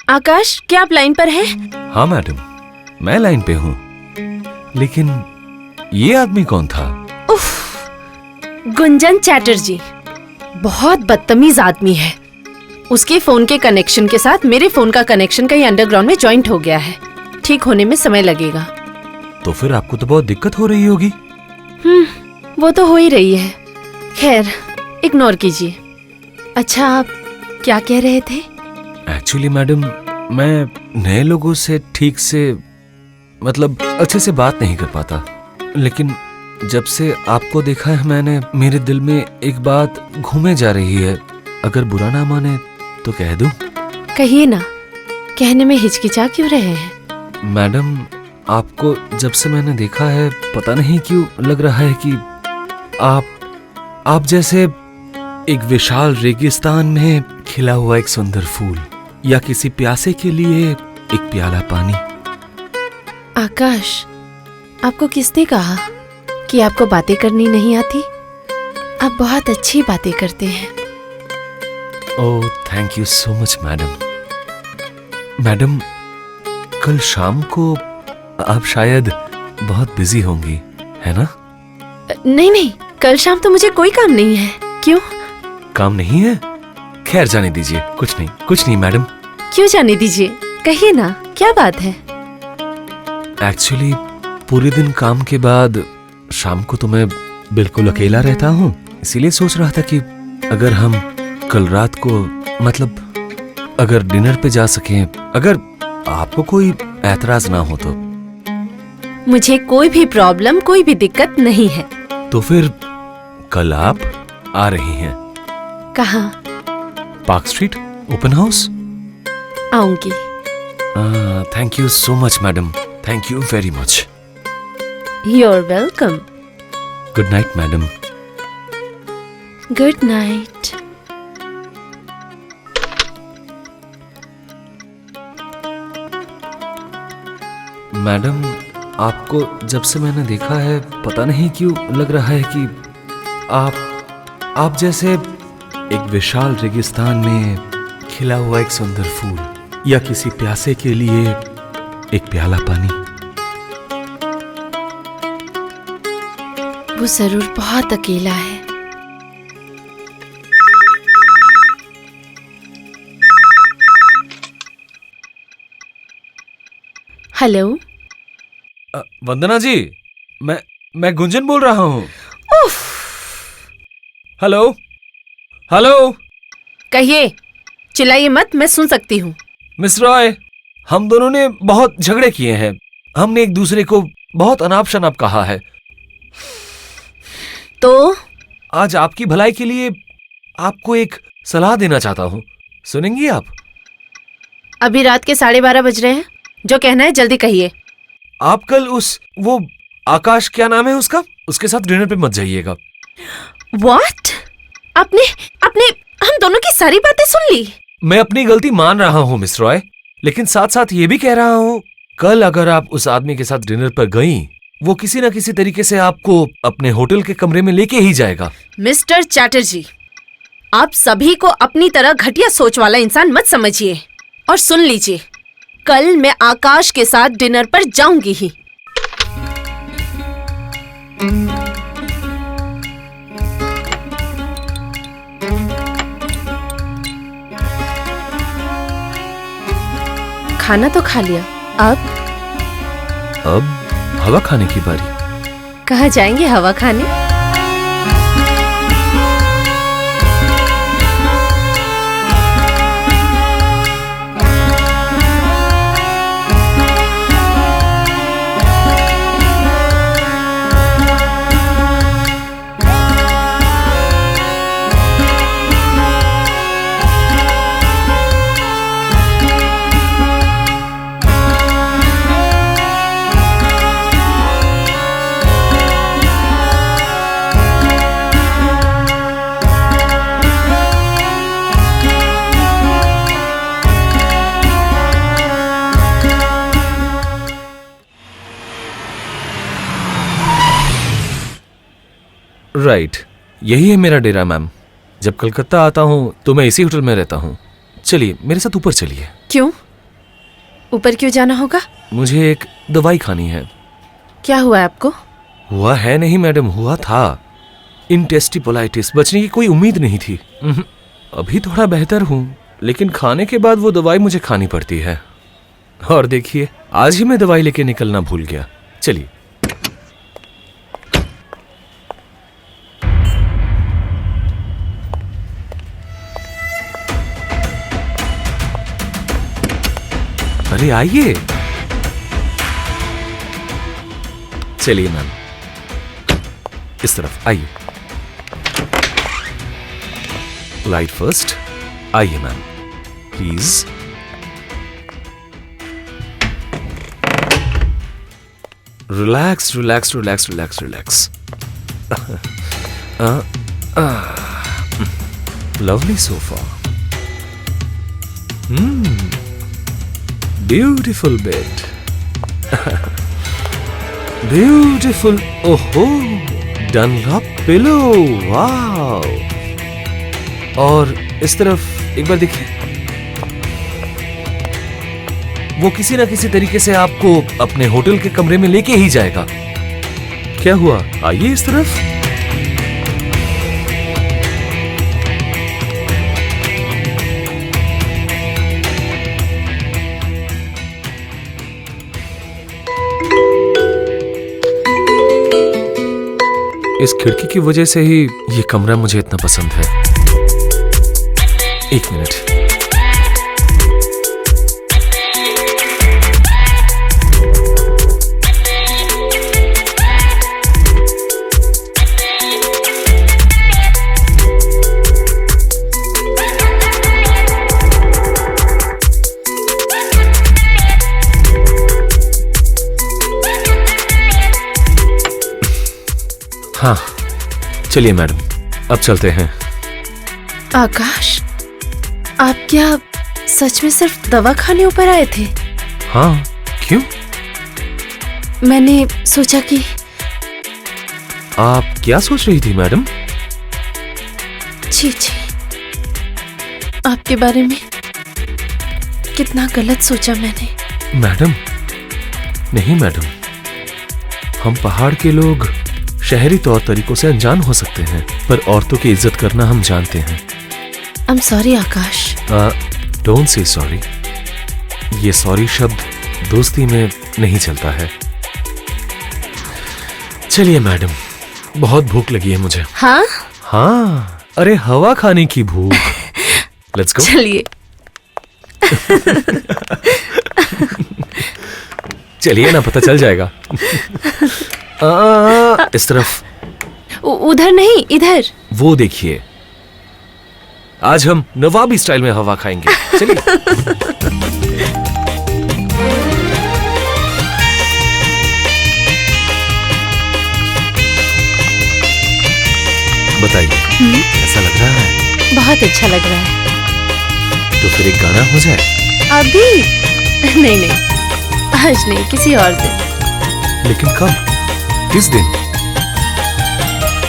आकाश क्या आप लाइन पर हैं? हाँ मैडम, मैं लाइन पे हूँ, लेकिन ये आदमी कौन था? उफ, गुंजन चैटर्जी बहुत बदतमीज आदमी है। उसके फोन के कनेक्शन के साथ मेरे फोन का कनेक्शन कहीं अंडरग्राउंड में जॉइंट हो गया है। ठीक होने में समय लगेगा। तो फिर आपको तो बहुत दिक्कत हो रही होगी। वो तो हो ही रही है। खैर, इग्नोर कीजिए। अच्छा, आप क्या कह रहे थे? एक्चुअली मैडम, मैं नए लोगों से ठीक से मतलब अच्छे से बात नहीं कर पाता, लेकिन जब से आपको देखा है मैंने, मेरे दिल में एक बात घूमे जा रही है। अगर बुरा ना माने तो कह दूं? कहिए ना, कहने में हिचकिचा क्यों रहे हैं? मैडम, आपको जब से मैंने देखा है, पता नहीं क्यों लग रहा है कि आप जैसे एक विशाल रेगिस्तान में खिला हुआ एक सुंदर फूल, या किसी प्यासे के लिए एक प्याला पानी। आकाश, आपको किसने कहा कि आपको बातें करनी नहीं आती? आप बहुत अच्छी बातें करते हैं। Oh, thank you so much madam. Madam, कल शाम को आप शायद बहुत बिजी होंगी, है ना? नहीं, कल शाम तो मुझे कोई काम नहीं है। क्यों? काम नहीं है? खैर, जाने दीजिए। कुछ नहीं मैडम। क्यों जाने दीजिए? कहिए ना, क्या बात है? एक्चुअली पूरे दिन काम के बाद शाम को तो मैं बिल्कुल अकेला रहता हूँ, इसीलिए सोच रहा था कि अगर हम कल रात को, मतलब अगर डिनर पे जा सकें, अगर आपको कोई ऐतराज ना हो तो। मुझे कोई भी प्रॉब्लम, कोई भी दिक्कत नहीं है। तो फिर कल आप आ रही हैं? कहाँ? Park Street, open house. आऊंगी। Thank you so much madam, thank you very much. You're welcome. Good night madam. Good night. Madam, आपको जब से मैंने देखा है, पता नहीं क्यों लग रहा है कि आप जैसे एक विशाल रेगिस्तान में खिला हुआ एक सुंदर फूल, या किसी प्यासे के लिए एक प्याला पानी। वो जरूर बहुत अकेला है। हेलो वंदना जी, मैं गुंजन बोल रहा हूँ। हेलो। कहिए, चिल्लाइए मत, मैं सुन सकती हूँ। मिस रॉय, हम दोनों ने बहुत झगड़े किए हैं। हमने एक दूसरे को बहुत अनाप शनाप कहा है। तो आज आपकी भलाई के लिए आपको एक सलाह देना चाहता हूँ, सुनेंगी आप? अभी रात के 12:30 बज रहे हैं, जो कहना है जल्दी कहिए। आप कल वो आकाश, क्या नाम है उसका, उसके साथ डिनर पे मत जाइएगा। What? आपने हम दोनों की सारी बातें सुन ली। मैं अपनी गलती मान रहा हूँ मिस रॉय, लेकिन साथ साथ ये भी कह रहा हूँ, कल अगर आप उस आदमी के साथ डिनर पर गई, वो किसी न किसी तरीके से आपको अपने होटल के कमरे में लेके ही जाएगा। मिस्टर चैटर्जी, आप सभी को अपनी तरह घटिया सोच वाला इंसान मत समझिए, और सुन लीजिए, कल मैं आकाश के साथ डिनर पर जाऊंगी ही। खाना तो खा लिया, अब हवा खाने की बारी। कहाँ जाएंगे हवा खाने? राइट, यही है मेरा डेरा मैम। जब कलकत्ता आता हूँ तो मैं इसी होटल में रहता हूँ। चलिए मेरे साथ ऊपर चलिए। क्यों? ऊपर क्यों जाना होगा? मुझे एक दवाई खानी है। क्या हुआ है आपको? हुआ है नहीं मैडम, हुआ था। इंटेस्टिपोलाइटिस, बचने की कोई उम्मीद नहीं थी। अभी थोड़ा बेहतर हूँ, लेकिन खाने के बाद वो दवाई मुझे खानी पड़ती है। और देखिए, आज ही मैं दवाई लेके निकलना भूल गया। चलिए। अरे आइए। चलिए मैम, इस तरफ आइए। Light first. आइए ma'am, please. Relax relax relax relax relax. Lovely sofa. Beautiful bed. Beautiful. ओहो, डनलॉप पिलो। वाव। और इस तरफ एक बार देखिए। वो किसी ना किसी तरीके से आपको अपने होटल के कमरे में लेके ही जाएगा। क्या हुआ? आइए इस तरफ। इस खिड़की की वजह से ही ये कमरा मुझे इतना पसंद है। एक मिनट। हाँ, चलिए मैडम, अब चलते हैं। आकाश, आप क्या सच में सिर्फ दवा खाने ऊपर आए थे? हाँ, क्यों? मैंने सोचा कि आप क्या सोच रही थी मैडम? छी, आपके बारे में कितना गलत सोचा मैंने। मैडम, नहीं मैडम, हम पहाड़ के लोग शहरी तौर तरीकों से अनजान हो सकते हैं, पर औरतों की इज्जत करना हम जानते हैं। I'm sorry Akash. Don't say sorry. ये सॉरी शब्द दोस्ती में नहीं चलता है। चलिए मैडम, बहुत भूख लगी है मुझे। हाँ? हाँ, अरे हवा खाने की भूख। Let's go. चलिए। चलिए ना, पता चल जाएगा। इस तरफ। उधर नहीं, इधर। वो देखिए, आज हम नवाबी स्टाइल में हवा खाएंगे। चलिए। बताइए, कैसा लग रहा है? बहुत अच्छा लग रहा है। तो फिर एक गाना हो जाए। अभी नहीं, आज नहीं, किसी और दिन। लेकिन कब? किस दिन?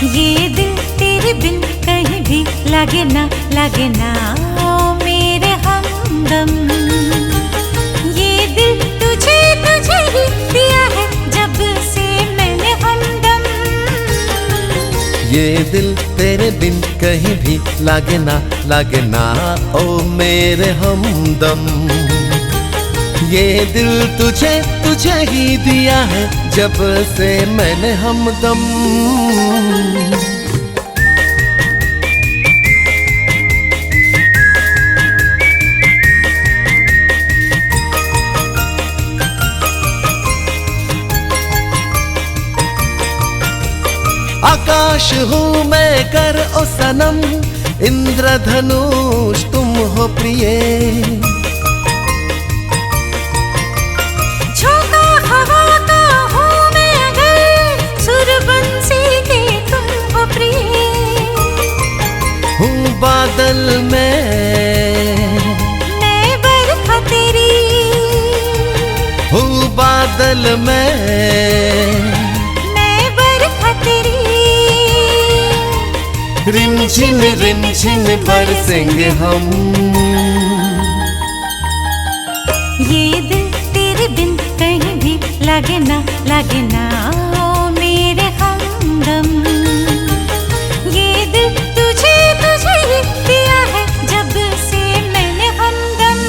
ये दिल तेरे बिन कहीं भी लागे ना ओ मेरे हमदम। ये दिल तुझे ही दिया है जब से मैंने हमदम। ये दिल तेरे बिन कहीं भी लागे ना ओ मेरे हमदम। ये दिल तुझे ही दिया है जब से मैंने हमदम। आकाश हूँ मैं कर ओ सनम, इंद्रधनुष तुम हो प्रिय। बादल में मैं बरखा तेरी हूँ, बादल में मैं बरखा तेरी। रिमझिम बरसेंगे हम। ये दिल तेरे बिन कहीं भी लागे ना ओ मेरे हमदम। ये दिल तुझे ही दिया है जब से मैंने हमदम।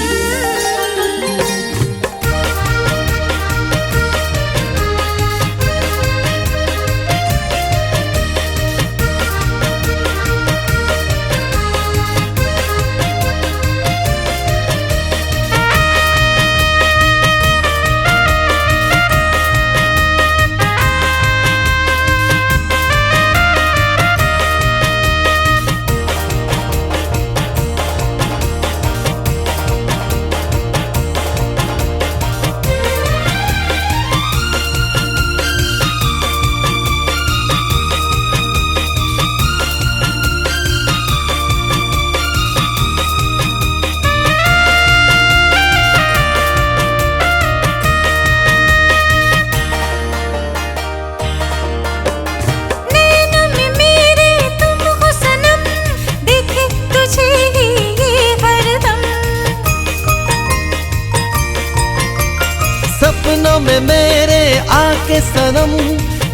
सपनों में मेरे आके सनम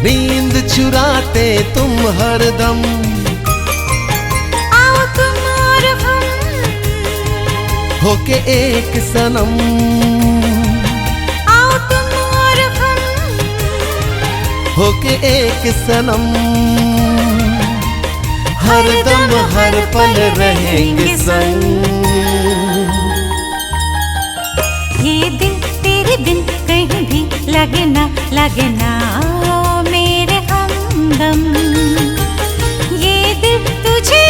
नींद चुराते तुम हरदम। आओ तुम और हम होके एक सनम। आओ तुम और हम होके एक सनम। हरदम हर पल रहेंगे संग। ये दिल तेरे बिन कहीं भी लागे ना ओ मेरे हमदम। ये दिल तुझे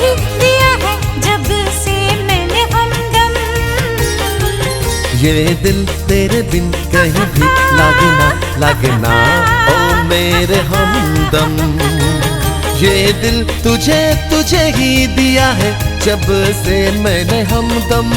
ही दिया है जब से मैंने हमदम। ये दिल तेरे बिन कहीं भी लागे ना ओ मेरे हमदम। ये दिल तुझे ही दिया है जब से मैंने हमदम।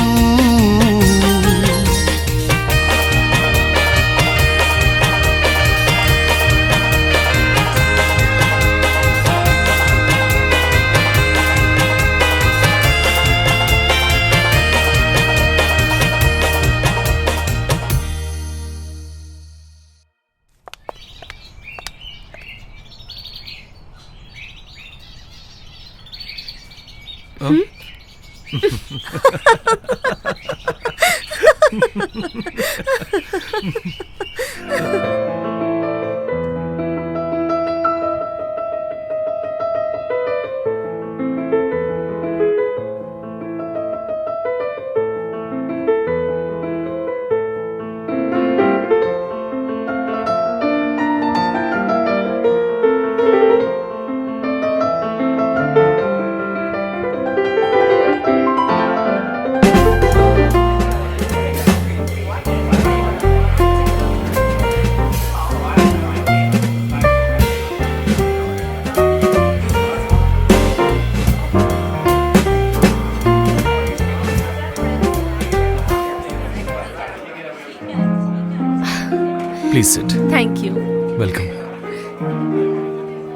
Please sit. Thank you. Welcome.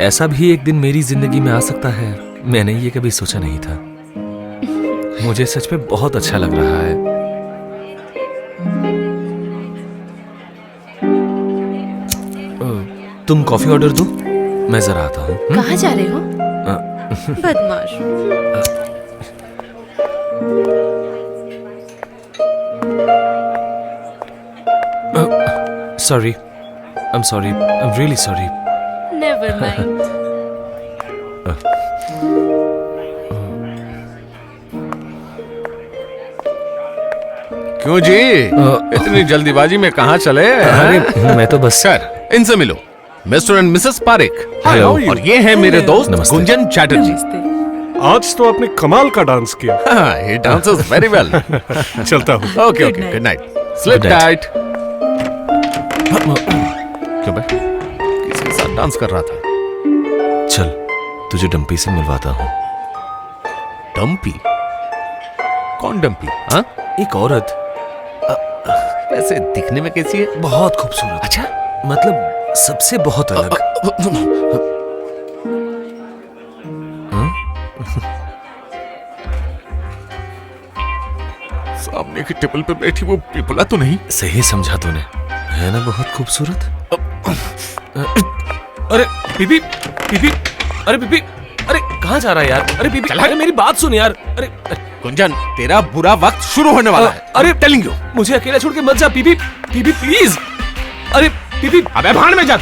ऐसा भी एक दिन मेरी जिंदगी में आ सकता है, मैंने ये कभी सोचा नहीं था। मुझे सच में बहुत अच्छा लग रहा है। तुम कॉफी ऑर्डर दो, मैं जरा आता हूँ। कहाँ जा रहे हो? बदमाश। Sorry. I'm sorry. I'm really sorry. Never mind. क्यों जी इतनी जल्दीबाजी में कहाँ चले? अरे मैं तो बस। सर इनसे मिलो, Mr and Mrs Parikh. Hello. और ये है मेरे दोस्त गुंजन चैटर्जी। आज तो आपने कमाल का डांस किया। He dances very well. चलता हूँ। Okay, good night. Sleep tight. क्यों बे? किसके साथ डांस कर रहा था? चल तुझे डंपी से मिलवाता हूँ। डंपी? कौन डंपी? हाँ? एक औरत। वैसे दिखने में कैसी है? बहुत खूबसूरत। अच्छा, मतलब सबसे बहुत अलग। सामने की टेबल पे बैठी वो पिपला तो नहीं? सही समझा तूने, है ना बहुत खूबसूरत। अरे बीबी, बीबी, अरे बीबी, अरे कहाँ जा रहा है यार? अरे बीबी, अरे मेरी बात सुन यार। अरे गुंजन, तेरा बुरा वक्त शुरू होने वाला है। अरे टेलिंग यू, मुझे अकेला छोड़ के मत जा बीबी, बीबी प्लीज। अरे बीबी, अबे भाड़ में जा।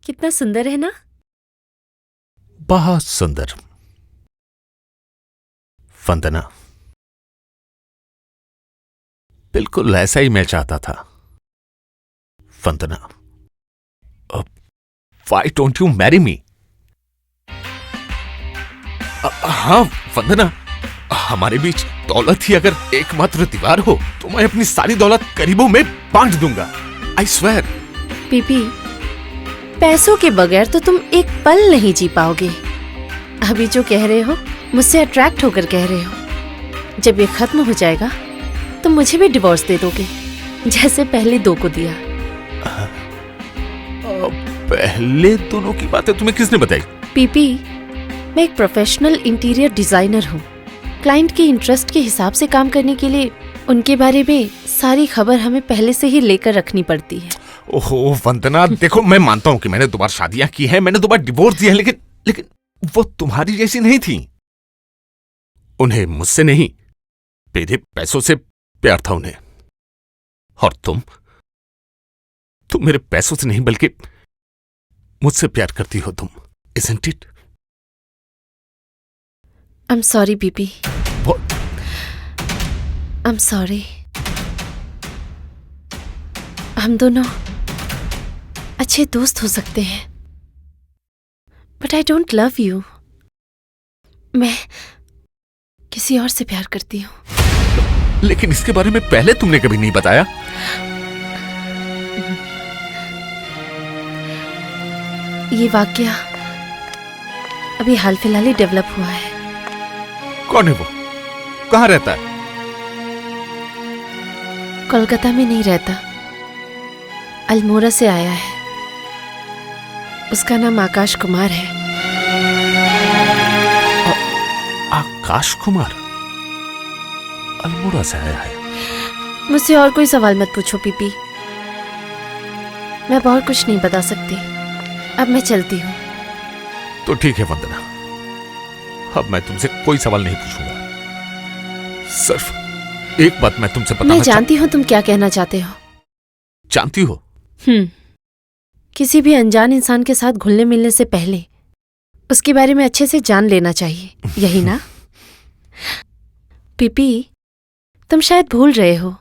कितना सुंदर है ना? बहुत सुंदर। वंदना, बिल्कुल ऐसा ही मैं चाहता था। Vandana, why don't you marry me? हाँ वंदना, हमारे बीच दौलत ही अगर एकमात्र दीवार हो तो मैं अपनी सारी दौलत गरीबों में बांट दूंगा। I swear. पीपी, पैसों के बगैर तो तुम एक पल नहीं जी पाओगे। अभी जो कह रहे हो मुझसे अट्रैक्ट होकर कह रहे हो। जब ये खत्म हो जाएगा तो मुझे भी डिवोर्स दे दोगे, जैसे पहले दो को दिया। पहले दोनों की बातें तुम्हें किसने बताई? पीपी, मैं एक प्रोफेशनल इंटीरियर डिजाइनर हूँ। क्लाइंट के इंटरेस्ट के हिसाब से काम करने के लिए उनके बारे में सारी खबर हमें पहले से ही लेकर रखनी पड़ती है। ओहो वंदना, देखो मैं मानता हूँ कि मैंने दो बार शादियां की हैं, मैंने दो बार डिवोर्स दिया है, लेकिन वो तुम्हारी जैसी नहीं थी। उन्हें मुझसे नहीं, मेरे पैसों से प्यार था उन्हें। और तुम मेरे पैसों से नहीं बल्कि मुझसे प्यार करती हो तुम, isn't it? I'm sorry, Bibi. What? I'm sorry। हम दोनों अच्छे दोस्त हो सकते हैं, but I don't love you. मैं किसी और से प्यार करती हूँ। लेकिन इसके बारे में पहले तुमने कभी नहीं बताया। ये वाकया अभी हाल फिलहाल ही डेवलप हुआ है। कौन है वो? कहाँ रहता है? कोलकाता में नहीं रहता, अल्मोड़ा से आया है। उसका नाम आकाश कुमार है। आकाश कुमार अल्मोड़ा से आया है? मुझसे और कोई सवाल मत पूछो पीपी, मैं बहुत कुछ नहीं बता सकती। अब मैं चलती हूँ। तो ठीक है वंदना, अब मैं तुमसे कोई सवाल नहीं पूछूंगा। सिर्फ एक बात मैं तुमसे बताना मैं जानती हूँ तुम क्या कहना चाहते हो। जानती हो? किसी भी अनजान इंसान के साथ घुलने मिलने से पहले उसके बारे में अच्छे से जान लेना चाहिए, यही ना? पीपी, तुम शायद भूल रहे हो,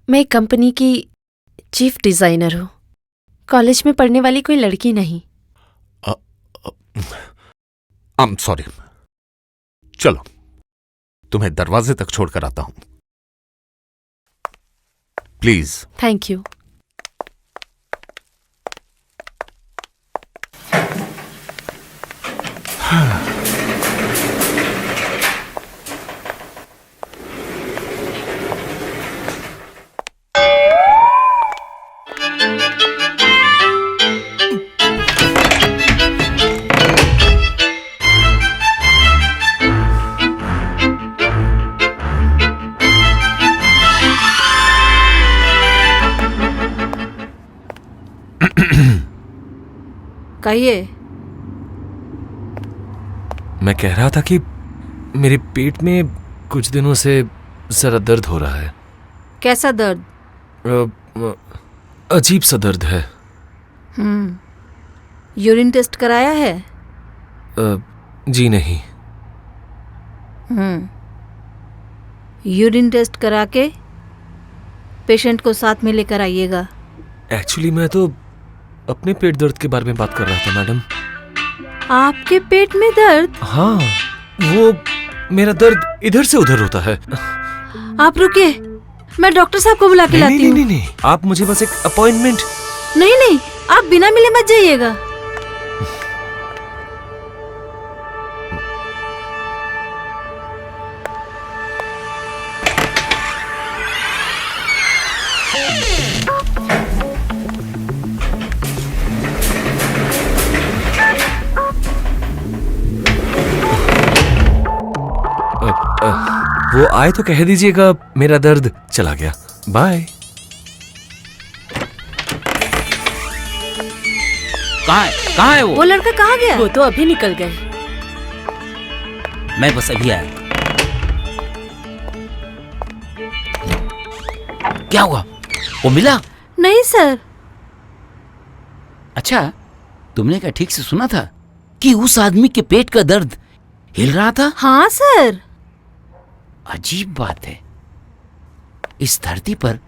मैं एक कंपनी की चीफ डिजाइनर हूँ, कॉलेज में पढ़ने वाली कोई लड़की नहीं। I am sorry. चलो तुम्हें दरवाजे तक छोड़कर आता हूं, प्लीज। Thank you. कहिए। मैं कह रहा था कि मेरे पेट में कुछ दिनों से जरा दर्द हो रहा है। कैसा दर्द? अजीब सा दर्द है। यूरिन टेस्ट कराया है? जी नहीं। यूरिन टेस्ट करा के पेशेंट को साथ में लेकर आइएगा। एक्चुअली मैं तो अपने पेट दर्द के बारे में बात कर रहा था मैडम। आपके पेट में दर्द? हाँ, वो मेरा दर्द इधर से उधर होता है। आप रुके, मैं डॉक्टर साहब को बुला के लाती हूँ। नहीं, आप मुझे बस एक अपॉइंटमेंट। नहीं, आप बिना मिले मत जाइएगा। वो आए तो कह दीजिएगा मेरा दर्द चला गया। बाय। कहाँ है वो लड़का कहाँ गया? वो तो अभी निकल गए। मैं बस अभी आया। क्या हुआ? वो मिला? नहीं सर। अच्छा, तुमने क्या ठीक से सुना था कि उस आदमी के पेट का दर्द हिल रहा था? हाँ सर। अजीब बात है, इस धरती पर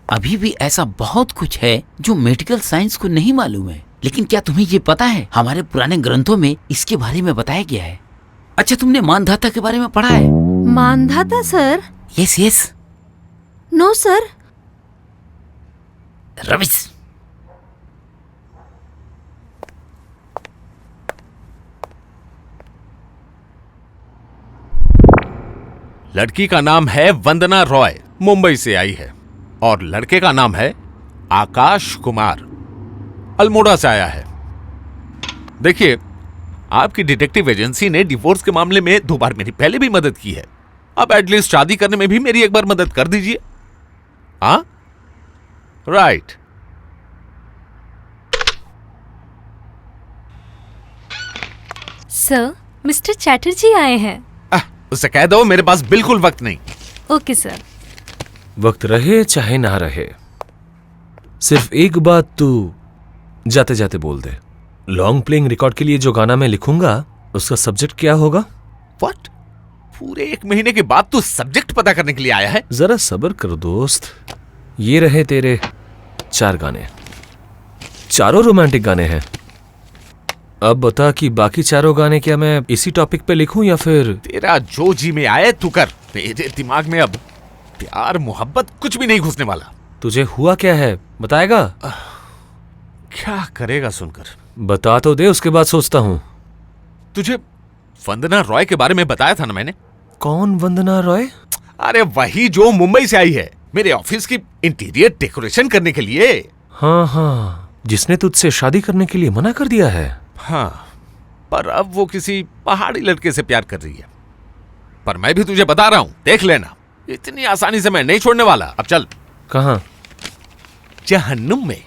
अभी भी ऐसा बहुत कुछ है जो मेडिकल साइंस को नहीं मालूम है। लेकिन क्या तुम्हें ये पता है, हमारे पुराने ग्रंथों में इसके बारे में बताया गया है। अच्छा, तुमने मानधाता के बारे में पढ़ा है? Mandhata sir? Yes. No sir. Ravish, लड़की का नाम है वंदना रॉय, मुंबई से आई है, और लड़के का नाम है आकाश कुमार, अल्मोड़ा से आया है। देखिए, आपकी डिटेक्टिव एजेंसी ने डिवोर्स के मामले में 2 बार मेरी पहले भी मदद की है। अब एटलीस्ट शादी करने में भी मेरी एक बार मदद कर दीजिए। हाँ, राइट। सर, मिस्टर चैटर्जी आए हैं। उससे कह दो मेरे पास बिल्कुल वक्त नहीं। Okay sir. वक्त रहे चाहे ना रहे, सिर्फ एक बात तू जाते जाते बोल दे। लॉन्ग प्लेइंग रिकॉर्ड के लिए जो गाना मैं लिखूंगा उसका सब्जेक्ट क्या होगा? व्हाट? पूरे 1 महीने के बाद तू सब्जेक्ट पता करने के लिए आया है? जरा सब्र करो दोस्त। ये रहे तेरे 4 गाने, चारों रोमांटिक गाने हैं। अब बता कि बाकी 4 गाने क्या मैं इसी टॉपिक पे लिखूं या फिर? तेरा जो जी में आए तू कर। मेरे दिमाग में अब प्यार मोहब्बत कुछ भी नहीं घुसने वाला। तुझे हुआ क्या है, बताएगा? क्या करेगा सुनकर? बता तो दे, उसके बाद सोचता हूँ। तुझे वंदना रॉय के बारे में बताया था ना मैंने। कौन वंदना रॉय? अरे वही जो मुंबई से आई है मेरे ऑफिस की इंटीरियर डेकोरेशन करने के लिए। हाँ, जिसने तुझसे शादी करने के लिए मना कर दिया है। हाँ, पर अब वो किसी पहाड़ी लड़के से प्यार कर रही है। पर मैं भी तुझे बता रहा हूं, देख लेना, इतनी आसानी से मैं नहीं छोड़ने वाला। अब चल। कहाँ? जहन्नुम में।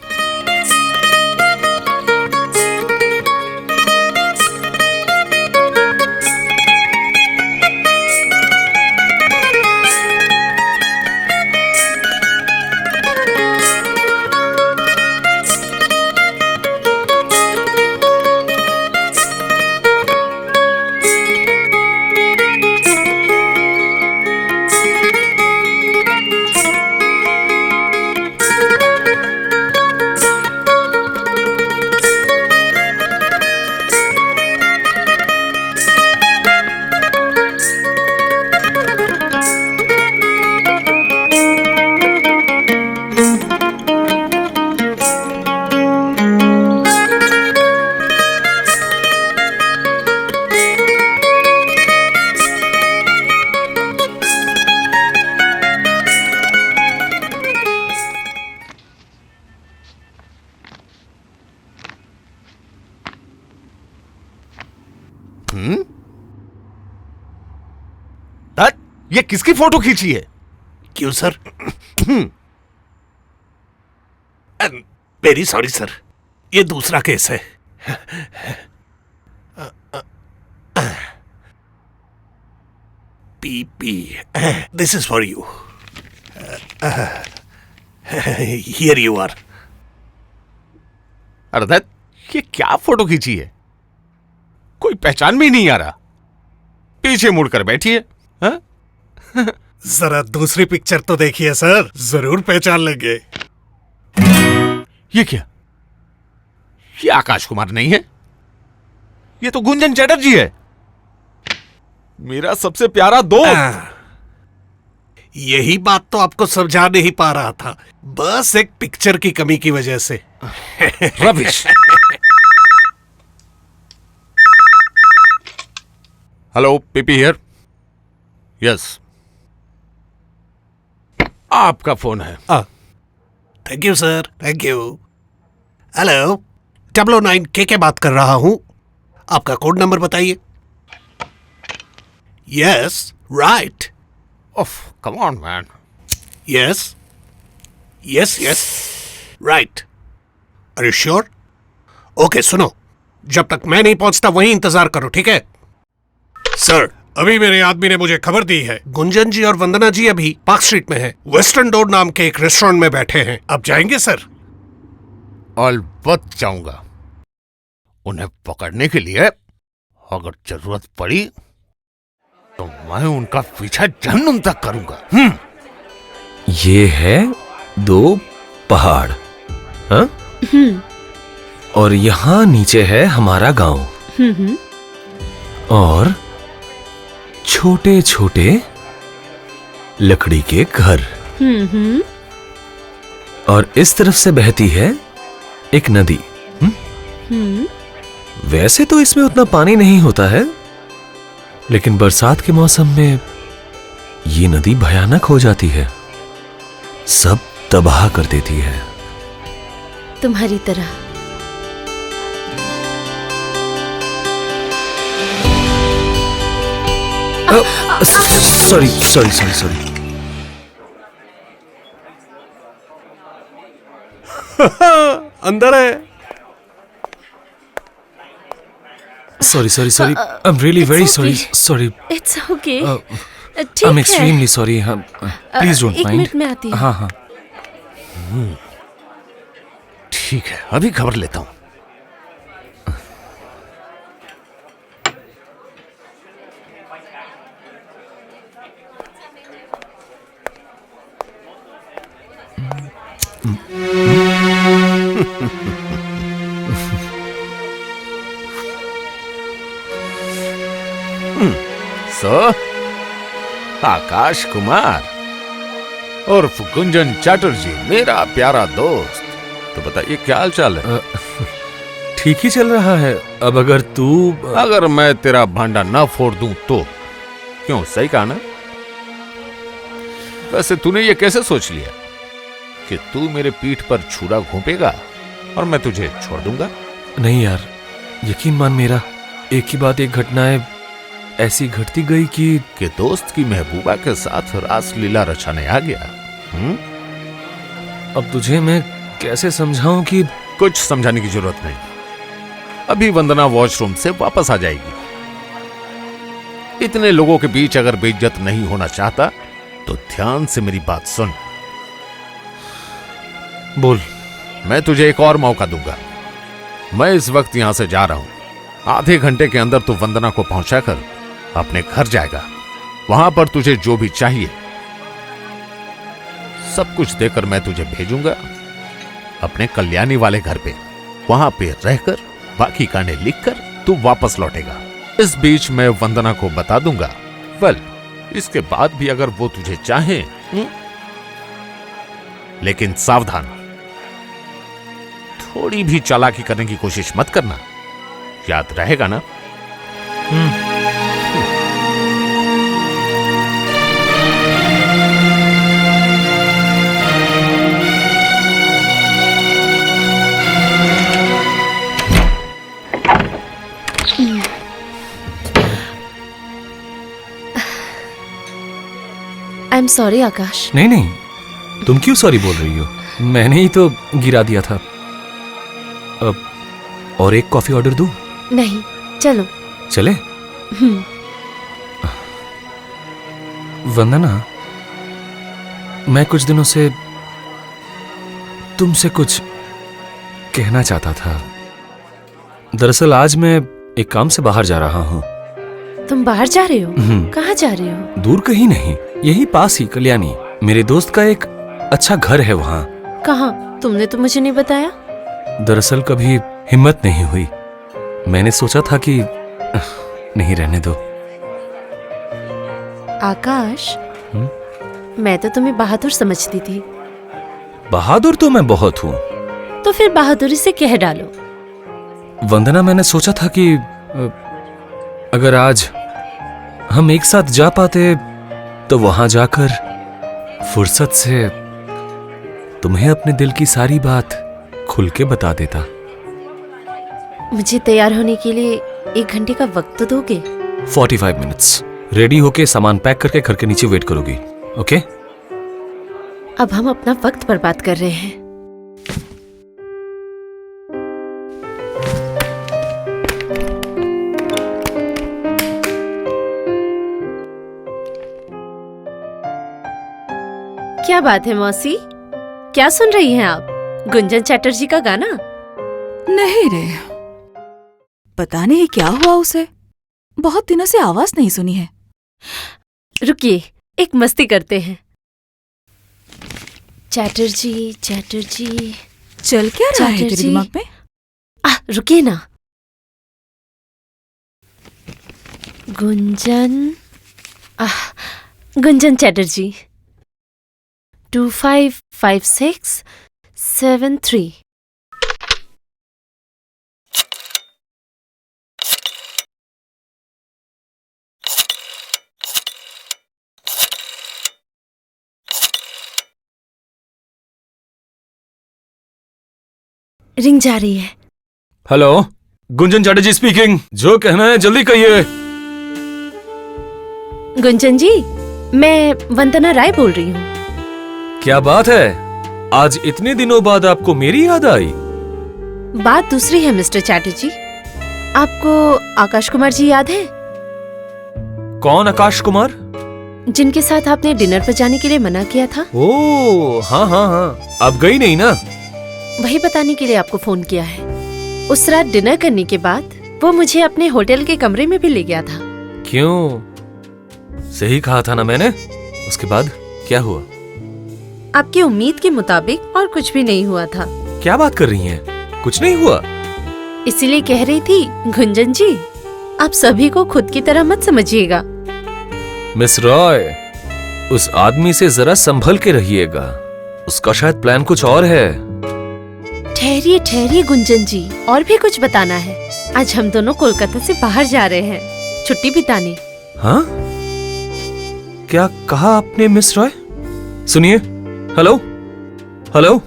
ये किसकी फोटो खींची है? क्यों सर? वेरी सॉरी सर, ये दूसरा केस है। पीपी, this is for you. Here you are. अरे ये क्या फोटो खींची है? कोई पहचान में ही नहीं आ रहा। पीछे मुड़कर बैठी है। हाँ? जरा दूसरी पिक्चर तो देखिए सर, जरूर पहचान लेंगे। ये क्या? ये आकाश कुमार नहीं है, ये तो गुंजन चैटर्जी है, मेरा सबसे प्यारा दोस्त। यही बात तो आपको समझा नहीं पा रहा था, बस एक पिक्चर की कमी की वजह से। Ravish. Hello, PP here. Yes, आपका फोन है। Thank you sir, thank you. Hello, 009 के बात कर रहा हूं। आपका कोड नंबर बताइए। Yes, right. ओफ, come on man. Yes yes yes, right. Are you sure? Okay, सुनो, जब तक मैं नहीं पहुंचता वहीं इंतजार करो, ठीक है? सर, अभी मेरे आदमी ने मुझे खबर दी है, गुंजन जी और वंदना जी अभी पार्क स्ट्रीट में हैं, वेस्टर्न डोर नाम के एक रेस्टोरेंट में बैठे हैं। आप जाएंगे सर? अलबत्त जाऊंगा। उन्हें पकड़ने के लिए अगर जरूरत पड़ी तो मैं उनका पीछा जहन्नुम तक करूंगा। ये है 2 पहाड़, हाँ? और यहाँ नीचे है हमारा गांव, और छोटे छोटे लकड़ी के घर, और इस तरफ से बहती है एक नदी। वैसे तो इसमें उतना पानी नहीं होता है, लेकिन बरसात के मौसम में ये नदी भयानक हो जाती है, सब तबाह कर देती है। तुम्हारी तरह। Sorry sorry sorry sorry. अंदर है। Sorry sorry sorry, I am really very sorry. Sorry, it's okay. I am extremely sorry. Please don't एक माइंड। मिनट में आती हूँ। हाँ हाँ, ठीक है, अभी खबर लेता हूं। आकाश कुमार उर्फ गुंजन चैटर्जी, मेरा प्यारा दोस्त। तो बताइए क्या हाल चाल है? ठीक ही चल रहा है। अब अगर तू अगर मैं तेरा भांडा ना फोड़ दूं तो? क्यों, सही कहा ना? वैसे तूने ये कैसे सोच लिया कि तू मेरे पीठ पर छुरा घोंपेगा और मैं तुझे छोड़ दूंगा? नहीं यार, यकीन मान मेरा, एक ही बात एक घटनाएं ऐसी घटती गई कि दोस्त की महबूबा के साथ रास लीला रचाने आ गया। अब तुझे मैं कैसे समझाऊं कि कुछ समझाने की जरूरत नहीं। अभी वंदना वॉशरूम से वापस आ जाएगी। इतने लोगों के बीच अगर बेइज्जत नहीं होना चाहता तो ध्यान से मेरी बात सुन। बोल। मैं तुझे एक और मौका दूंगा। मैं इस वक्त यहां से जा रहा हूं। आधे घंटे के अंदर तू वंदना को पहुंचाकर अपने घर जाएगा। वहां पर तुझे जो भी चाहिए सब कुछ देकर मैं तुझे भेजूंगा अपने कल्याणी वाले घर पे। वहां पे रहकर बाकी गाने लिखकर तू वापस लौटेगा। इस बीच मैं वंदना को बता दूंगा। वेल, इसके बाद भी अगर वो तुझे चाहे, लेकिन सावधान, थोड़ी भी चालाकी करने की कोशिश मत करना। याद रहेगा ना? आई एम सॉरी आकाश। नहीं नहीं, तुम क्यों सॉरी बोल रही हो? मैंने ही तो गिरा दिया था। अब और एक कॉफी ऑर्डर दूं? नहीं, चलो। चले? वंदना, मैं कुछ दिनों से तुमसे कुछ कहना चाहता था। दरअसल आज मैं एक काम से बाहर जा रहा हूँ। तुम बाहर जा रहे हो? कहाँ जा रहे हो? दूर कहीं नहीं, यही पास ही कल्याणी। मेरे दोस्त का एक अच्छा घर है वहाँ। कहाँ? तुमने तो मुझे नहीं बताया। दरअसल कभी हिम्मत नहीं हुई। मैंने सोचा था कि नहीं, रहने दो। आकाश, मैं तो तुम्हें बहादुर समझती थी। बहादुर तो मैं बहुत हूँ। तो फिर बहादुरी से कह डालो। वंदना, मैंने सोचा था कि अगर आज हम एक साथ जा पाते तो वहां जाकर फुर्सत से तुम्हें अपने दिल की सारी बात खुल के बता देता। मुझे तैयार होने के लिए 1 घंटे का वक्त तो दोगे? 45 मिनट्स। रेडी होके सामान पैक करके घर के नीचे वेट करोगी, ओके? अब हम अपना वक्त बर्बाद कर रहे हैं। क्या बात है मौसी, क्या सुन रही हैं आप? गुंजन चैटर्जी का गाना? नहीं रे, पता नहीं क्या हुआ उसे, बहुत दिनों से आवाज नहीं सुनी है। रुकिए, एक मस्ती करते हैं। चैटर्जी चैटर्जी चल क्या रहा है तेरे दिमाग में? रुकिए ना। गुंजन गुंजन चैटर्जी 255673। रिंग जा रही है। Hello, Gunjan Chatterjee speaking. जो कहना है जल्दी कहिए। गुंजन जी, मैं वंदना राय बोल रही हूँ। क्या बात है, आज इतने दिनों बाद आपको मेरी याद आई? बात दूसरी है मिस्टर चैटर्जी। आपको आकाश कुमार जी याद है? कौन आकाश कुमार? जिनके साथ आपने डिनर पर जाने के लिए मना किया था। ओह हाँ हाँ हाँ, अब गई नहीं ना? वही बताने के लिए आपको फोन किया है। उस रात डिनर करने के बाद वो मुझे अपने होटल के कमरे में भी ले गया था। क्यों? सही कहा था ना मैंने। उसके बाद क्या हुआ? आपकी उम्मीद के मुताबिक और कुछ भी नहीं हुआ था। क्या बात कर रही हैं? कुछ नहीं हुआ? इसीलिए कह रही थी गुंजन जी, आप सभी को खुद की तरह मत समझिएगा। मिस रॉय, उस आदमी से जरा संभल के रहिएगा, उसका शायद प्लान कुछ और है। ठहरिए ठहरिए गुंजन जी, और भी कुछ बताना है। आज हम दोनों कोलकाता से बाहर जा रहे हैं छुट्टी बिताने। हाँ? क्या कहा आपने मिस रॉय? सुनिए। Hello hello.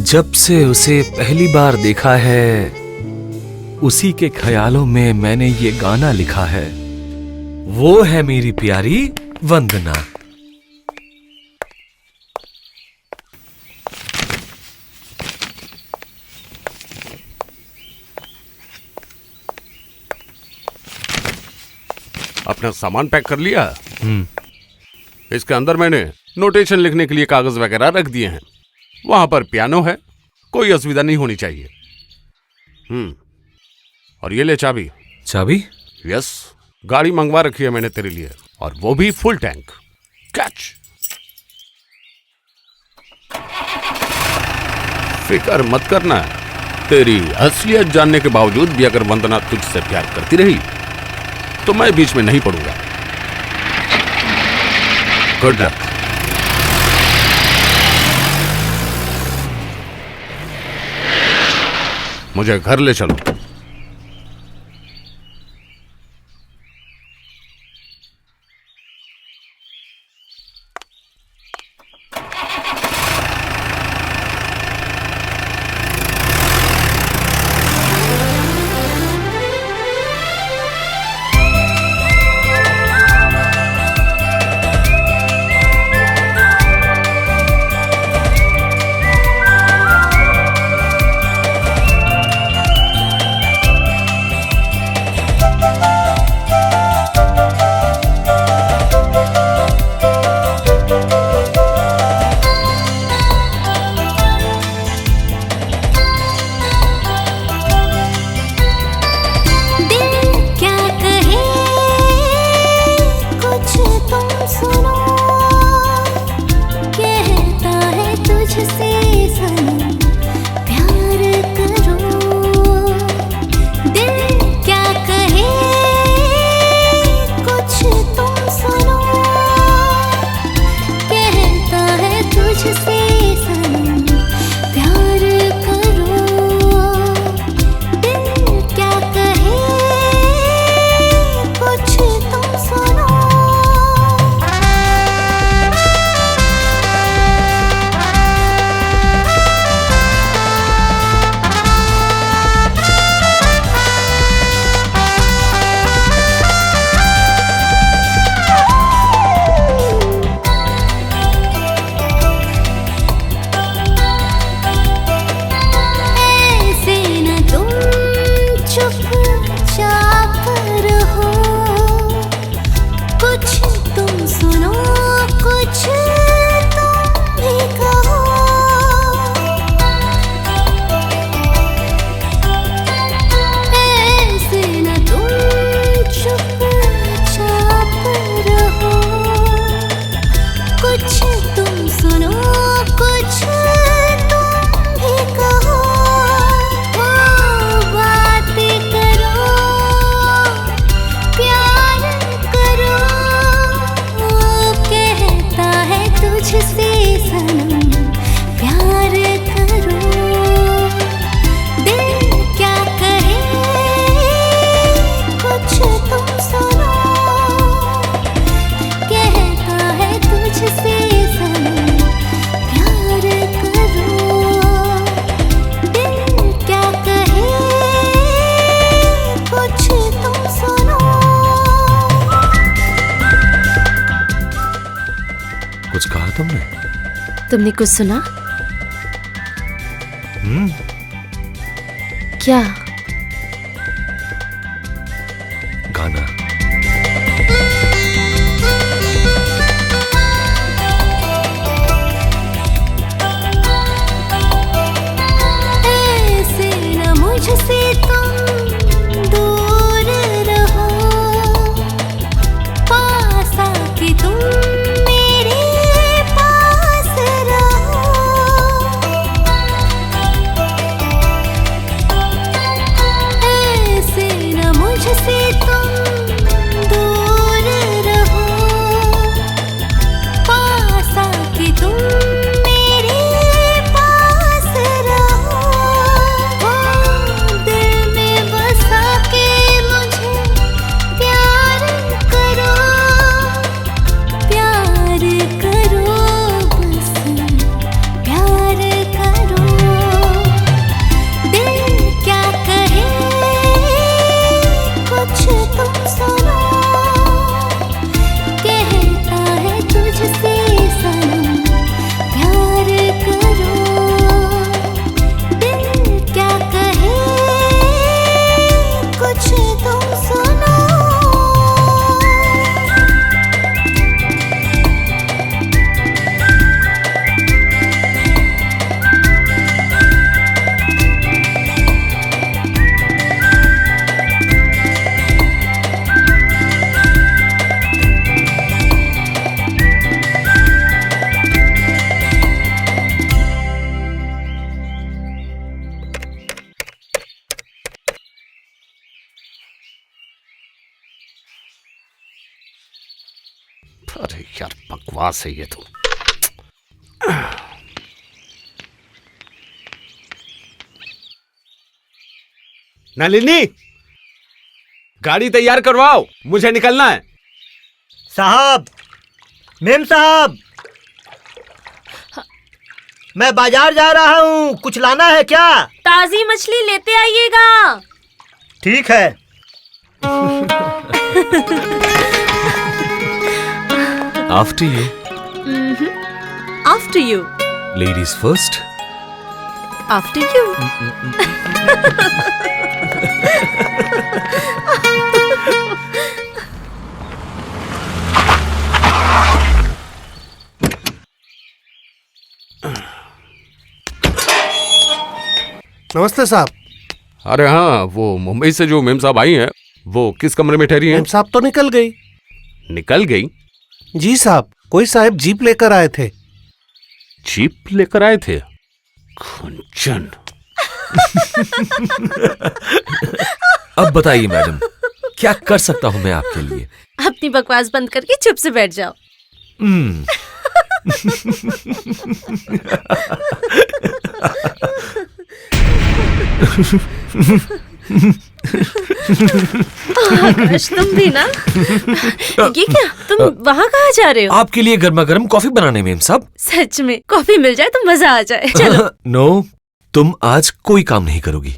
जब से उसे पहली बार देखा है, उसी के ख्यालों में मैंने ये गाना लिखा है। वो है मेरी प्यारी वंदना। अपना सामान पैक कर लिया? इसके अंदर मैंने नोटेशन लिखने के लिए कागज वगैरह रख दिए हैं। वहां पर पियानो है, कोई असुविधा नहीं होनी चाहिए। और ये ले चाबी। चाबी? यस, गाड़ी मंगवा रखी है मैंने तेरे लिए, और वो भी फुल टैंक। कैच। फिक्र मत करना, तेरी असलियत जानने के बावजूद भी अगर वंदना तुझसे प्यार करती रही तो मैं बीच में नहीं पड़ूंगा। Good luck. मुझे घर ले चलो। तुझसे सनम प्यार करो, दिल क्या कहे कुछ तुम सुनो, कहता है तुझसे सनम प्यार करो, दिल क्या कहे कुछ तुम सुनो। कुछ कहा तुमने? तुमने कुछ सुना? क्या? गाना। ऐसे न मुझसे तुम दूर रहो, पास आके तुम मेरे पास रहो, ऐसे न मुझसे तुम दूर रहो, पास आके तुम मेरे पास रहो, दिल में बसा के मुझे प्यार करो, प्यार करो, बस प्यार करो, दिल क्या कहे कुछ तुम सुनो, कहता है तुझसे सनम प्यार करो, दिल क्या कहे कुछ तुम सुनो। अरे यार बकवास है ये तो। नलिनी, गाड़ी तैयार करवाओ, मुझे निकलना है। साहब, मेम साहब, मैं बाजार जा रहा हूँ, कुछ लाना है क्या? ताजी मछली लेते आइएगा। ठीक है। After you. After you. Ladies first. After you. नमस्ते साहब। अरे हाँ, वो मुंबई से जो मेम साहब आई हैं, वो किस कमरे में ठहरी हैं? मेम साहब तो निकल गई। निकल गई? जी साहब, कोई साहब जीप लेकर आए थे। जीप लेकर आए थे? गुंजन। अब बताइए मैडम, क्या कर सकता हूँ मैं आपके लिए? अपनी बकवास बंद करके चुप से बैठ जाओ। आकाश, तुम भी ना। ये क्या, तुम वहाँ कहाँ जा रहे हो? आपके लिए गर्मा गर्म कॉफी बनाने में सब। सच में कॉफी मिल जाए तो मजा आ जाए। चलो। नो, तुम आज कोई काम नहीं करोगी।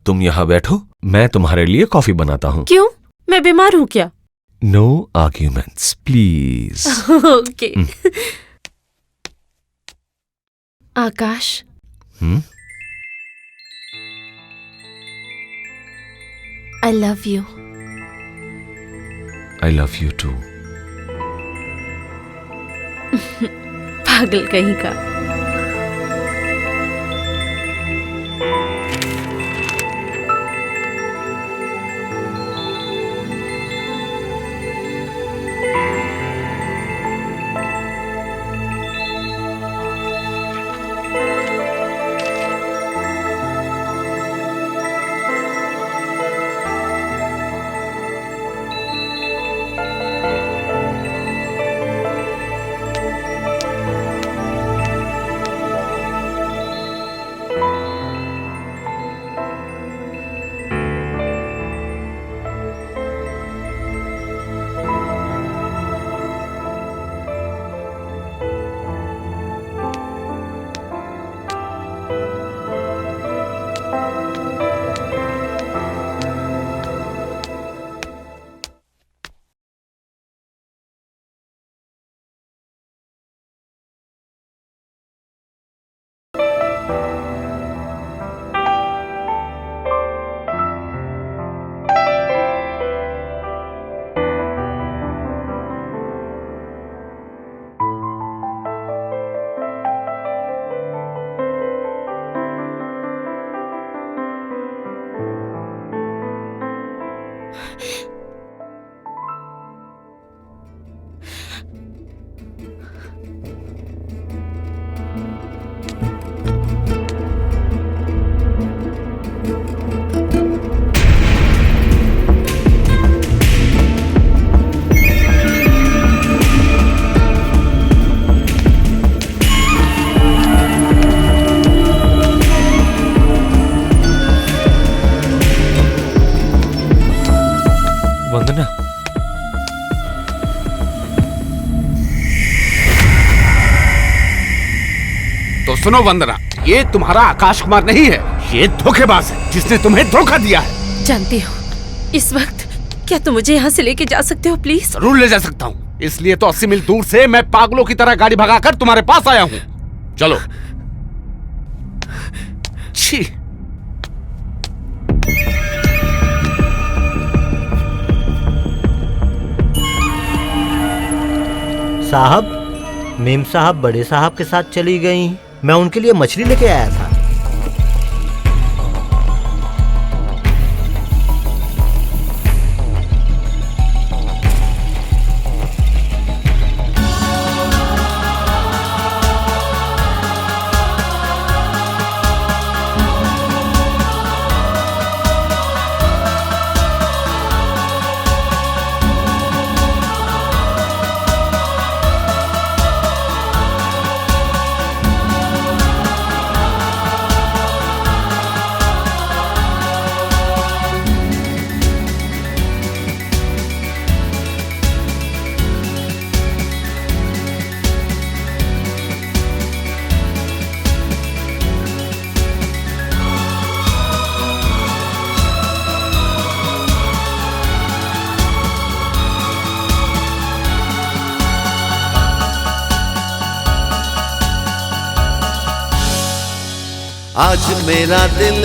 तुम यहाँ बैठो, मैं तुम्हारे लिए कॉफी बनाता हूँ। क्यों, मैं बीमार हूँ क्या? No arguments please. Okay. Akash, I love you. I love you too. पागल कहीं का। तो सुनो वंदना, ये तुम्हारा आकाश कुमार नहीं है, ये धोखेबाज है जिसने तुम्हें धोखा दिया है। जानती हूँ। इस वक्त क्या तुम मुझे यहाँ से लेके जा सकते हो प्लीज? जरूर ले जा सकता हूँ, इसलिए तो 80 मील दूर से मैं पागलों की तरह गाड़ी भगाकर तुम्हारे पास आया हूँ। चलो। छी। साहब, मेम साहब बड़े साहब के साथ चली गई। मैं उनके लिए मछली लेके आया था। आज मेरा दिल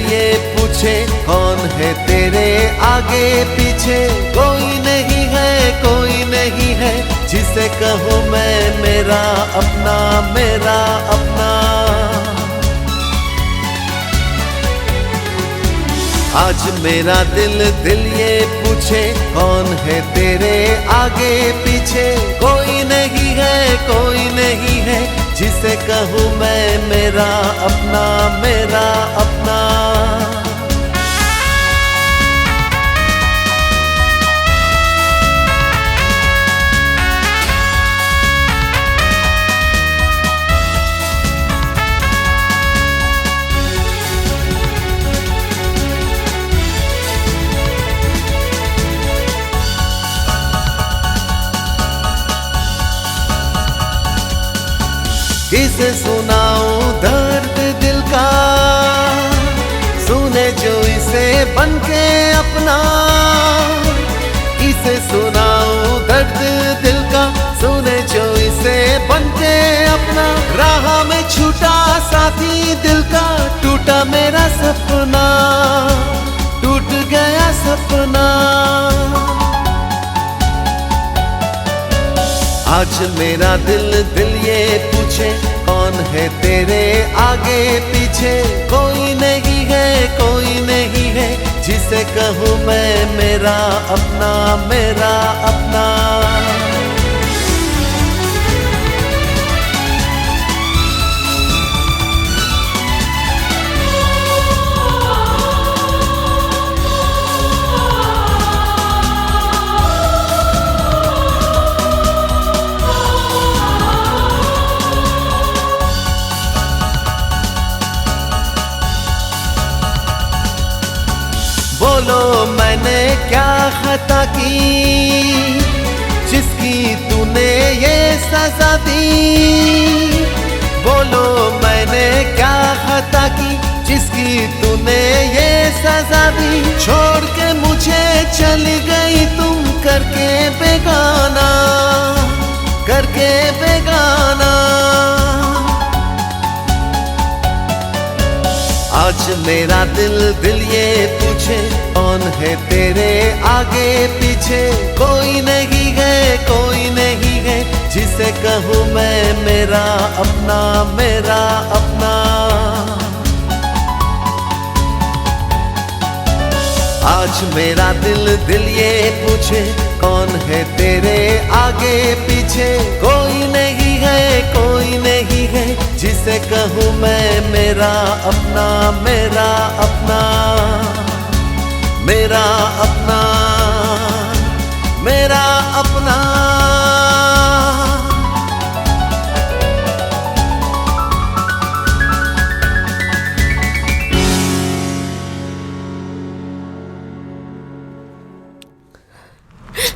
ये पूछे, कौन है तेरे आगे पीछे। कोई नहीं है जिसे कहूँ मैं मेरा अपना, मेरा अपना। आज मेरा दिल ये पूछे, कौन है तेरे आगे पीछे। कोई नहीं है जिसे कहूँ मैं मेरा अपना, मेरा अपना। किसे सुनाऊं दर्द दिल का, सुने जो इसे बनके अपना। किसे सुनाऊं दर्द दिल का, सुने जो इसे बनके अपना। राह में छूटा साथी दिल का, टूटा मेरा सपना, टूट गया सपना। आज मेरा दिल ये पूछे, कौन है तेरे आगे पीछे। कोई नहीं है जिसे कहूँ मैं मेरा अपना, मेरा अपना। बोलो मैंने क्या खता की, जिसकी तूने ये सजा दी। बोलो मैंने क्या खता की, जिसकी तूने ये सजा दी। छोड़ के मुझे चली गई तुम, करके बेगाना, करके बेगाना। आज मेरा दिल ये पूछे, कौन है तेरे आगे पीछे। कोई नहीं है जिसे कहूँ मैं मेरा अपना, मेरा अपना। आज मेरा दिल ये पूछे, कौन है तेरे आगे पीछे। कोई नहीं है जिसे कहूँ मैं मेरा अपना, मेरा अपना, मेरा अपना, मेरा अपना।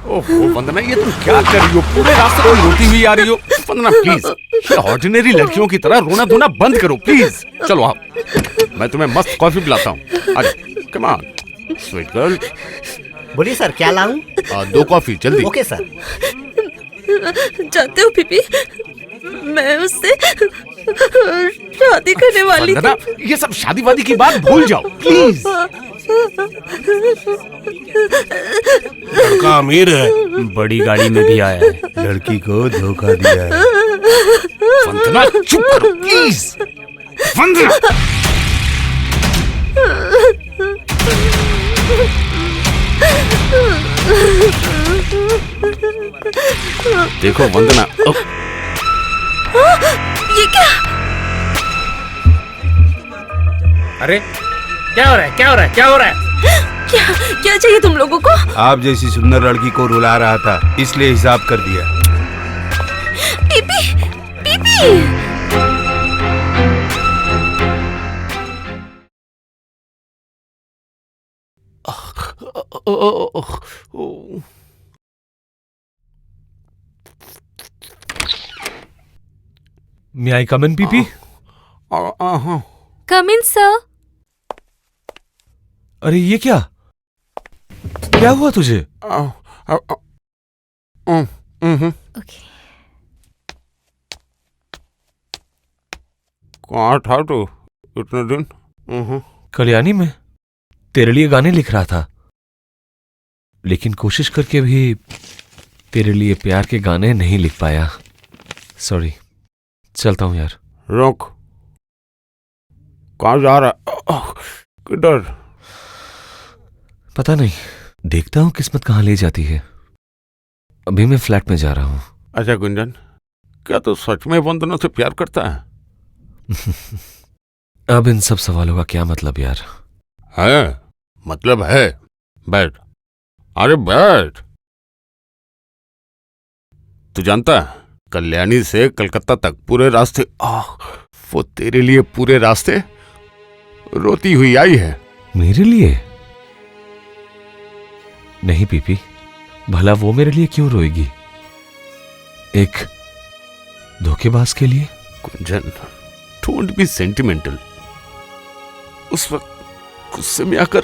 ओहो वंदना, ये तुम क्या कर रही हो? पूरे रास्ते को रोती हुई आ रही हो। वंदना प्लीज ऑर्डिनरी लड़कियों की तरह रोना धोना बंद करो प्लीज। चलो आओ, मैं तुम्हें मस्त कॉफी पिलाता हूँ। Come on sweet girl. बोलिए सर, क्या लाऊं? 2 कॉफी जल्दी। Okay sir. जानते हो पीपी, मैं उससे शादी करने वाली वंदना, ये सब शादी वादी की बात भूल जाओ प्लीज। लड़का अमीर है, बड़ी गाड़ी में भी आया है, लड़की को धोखा दिया है। वंदना चुप करो प्लीज। वंदना देखो वंदना, ये क्या? अरे क्या हो रहा है, क्या हो रहा है, क्या हो रहा है? क्या क्या चाहिए तुम लोगों को? आप जैसी सुंदर लड़की को रुला रहा था, इसलिए हिसाब कर दिया। PP, PP. May I come in, PP? Come in sir. अरे ये क्या? क्या हुआ तुझे? ओके। कहाँ था तू इतने दिन? कल्याणी में तेरे लिए गाने लिख रहा था, लेकिन कोशिश करके भी तेरे लिए प्यार के गाने नहीं लिख पाया। सॉरी, चलता हूं यार। रुक, कहाँ जा रहा? किधर? पता नहीं, देखता हूं किस्मत कहाँ ले जाती है। अभी मैं फ्लैट में जा रहा हूं। अच्छा गुंजन, क्या तू सच में वंदना से प्यार करता है? अब इन सब सवालों का क्या मतलब यार? है मतलब है। बैठ, अरे बैठ। तू जानता है, कल्याणी से कलकत्ता तक पूरे रास्ते वो तेरे लिए पूरे रास्ते रोती हुई आई है। मेरे लिए? नहीं पीपी, भला वो मेरे लिए क्यों रोएगी? एक धोखेबाज के लिए? Gunjan, don't be sentimental. उस वक्त गुस्से में आकर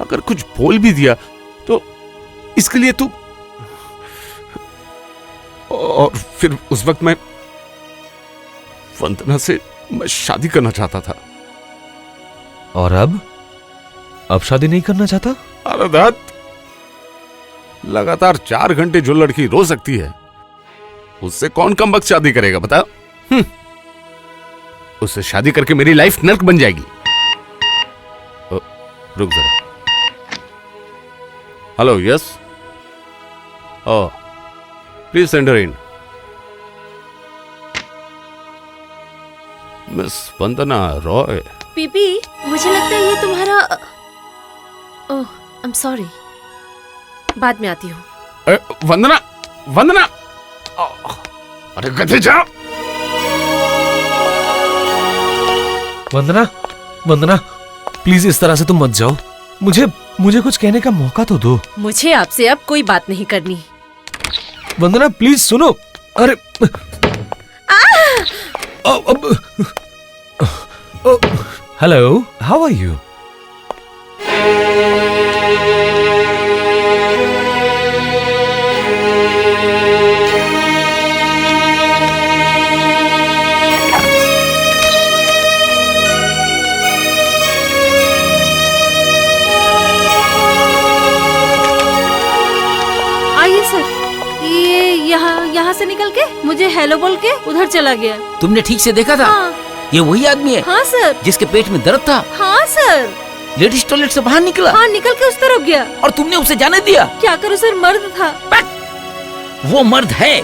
अगर कुछ बोल भी दिया तो इसके लिए तू, और फिर उस वक्त मैं वंदना से शादी करना चाहता था। और अब शादी नहीं करना चाहता? अरे दाद, लगातार 4 घंटे जो लड़की रो सकती है, उससे कौन कम वक्त शादी करेगा बता? उससे शादी करके मेरी लाइफ नर्क बन जाएगी। रुक जरा। Hello, yes, oh please send her in. Miss Vandana Roy. PP, मुझे लगता है ये तुम्हारा। ओह, आई एम सॉरी, बाद में आती हूँ। वंदना, वंदना, अरे गधे जा। वंदना, वंदना, प्लीज इस तरह से तुम मत जाओ। मुझे कुछ कहने का मौका तो दो। मुझे आपसे अब कोई बात नहीं करनी। वंदना प्लीज सुनो। अरे हेलो, हाउ आर यू? यहाँ से निकल के मुझे हेलो बोल के उधर चला गया। तुमने ठीक से देखा था? हाँ। ये वही आदमी है? हाँ सर। जिसके पेट में दर्द था? हाँ सर। लेडीज टॉयलेट से बाहर निकला? हाँ, निकल के उस तरफ गया। और तुमने उसे जाने दिया? क्या करूँ सर, मर्द था। वो मर्द है,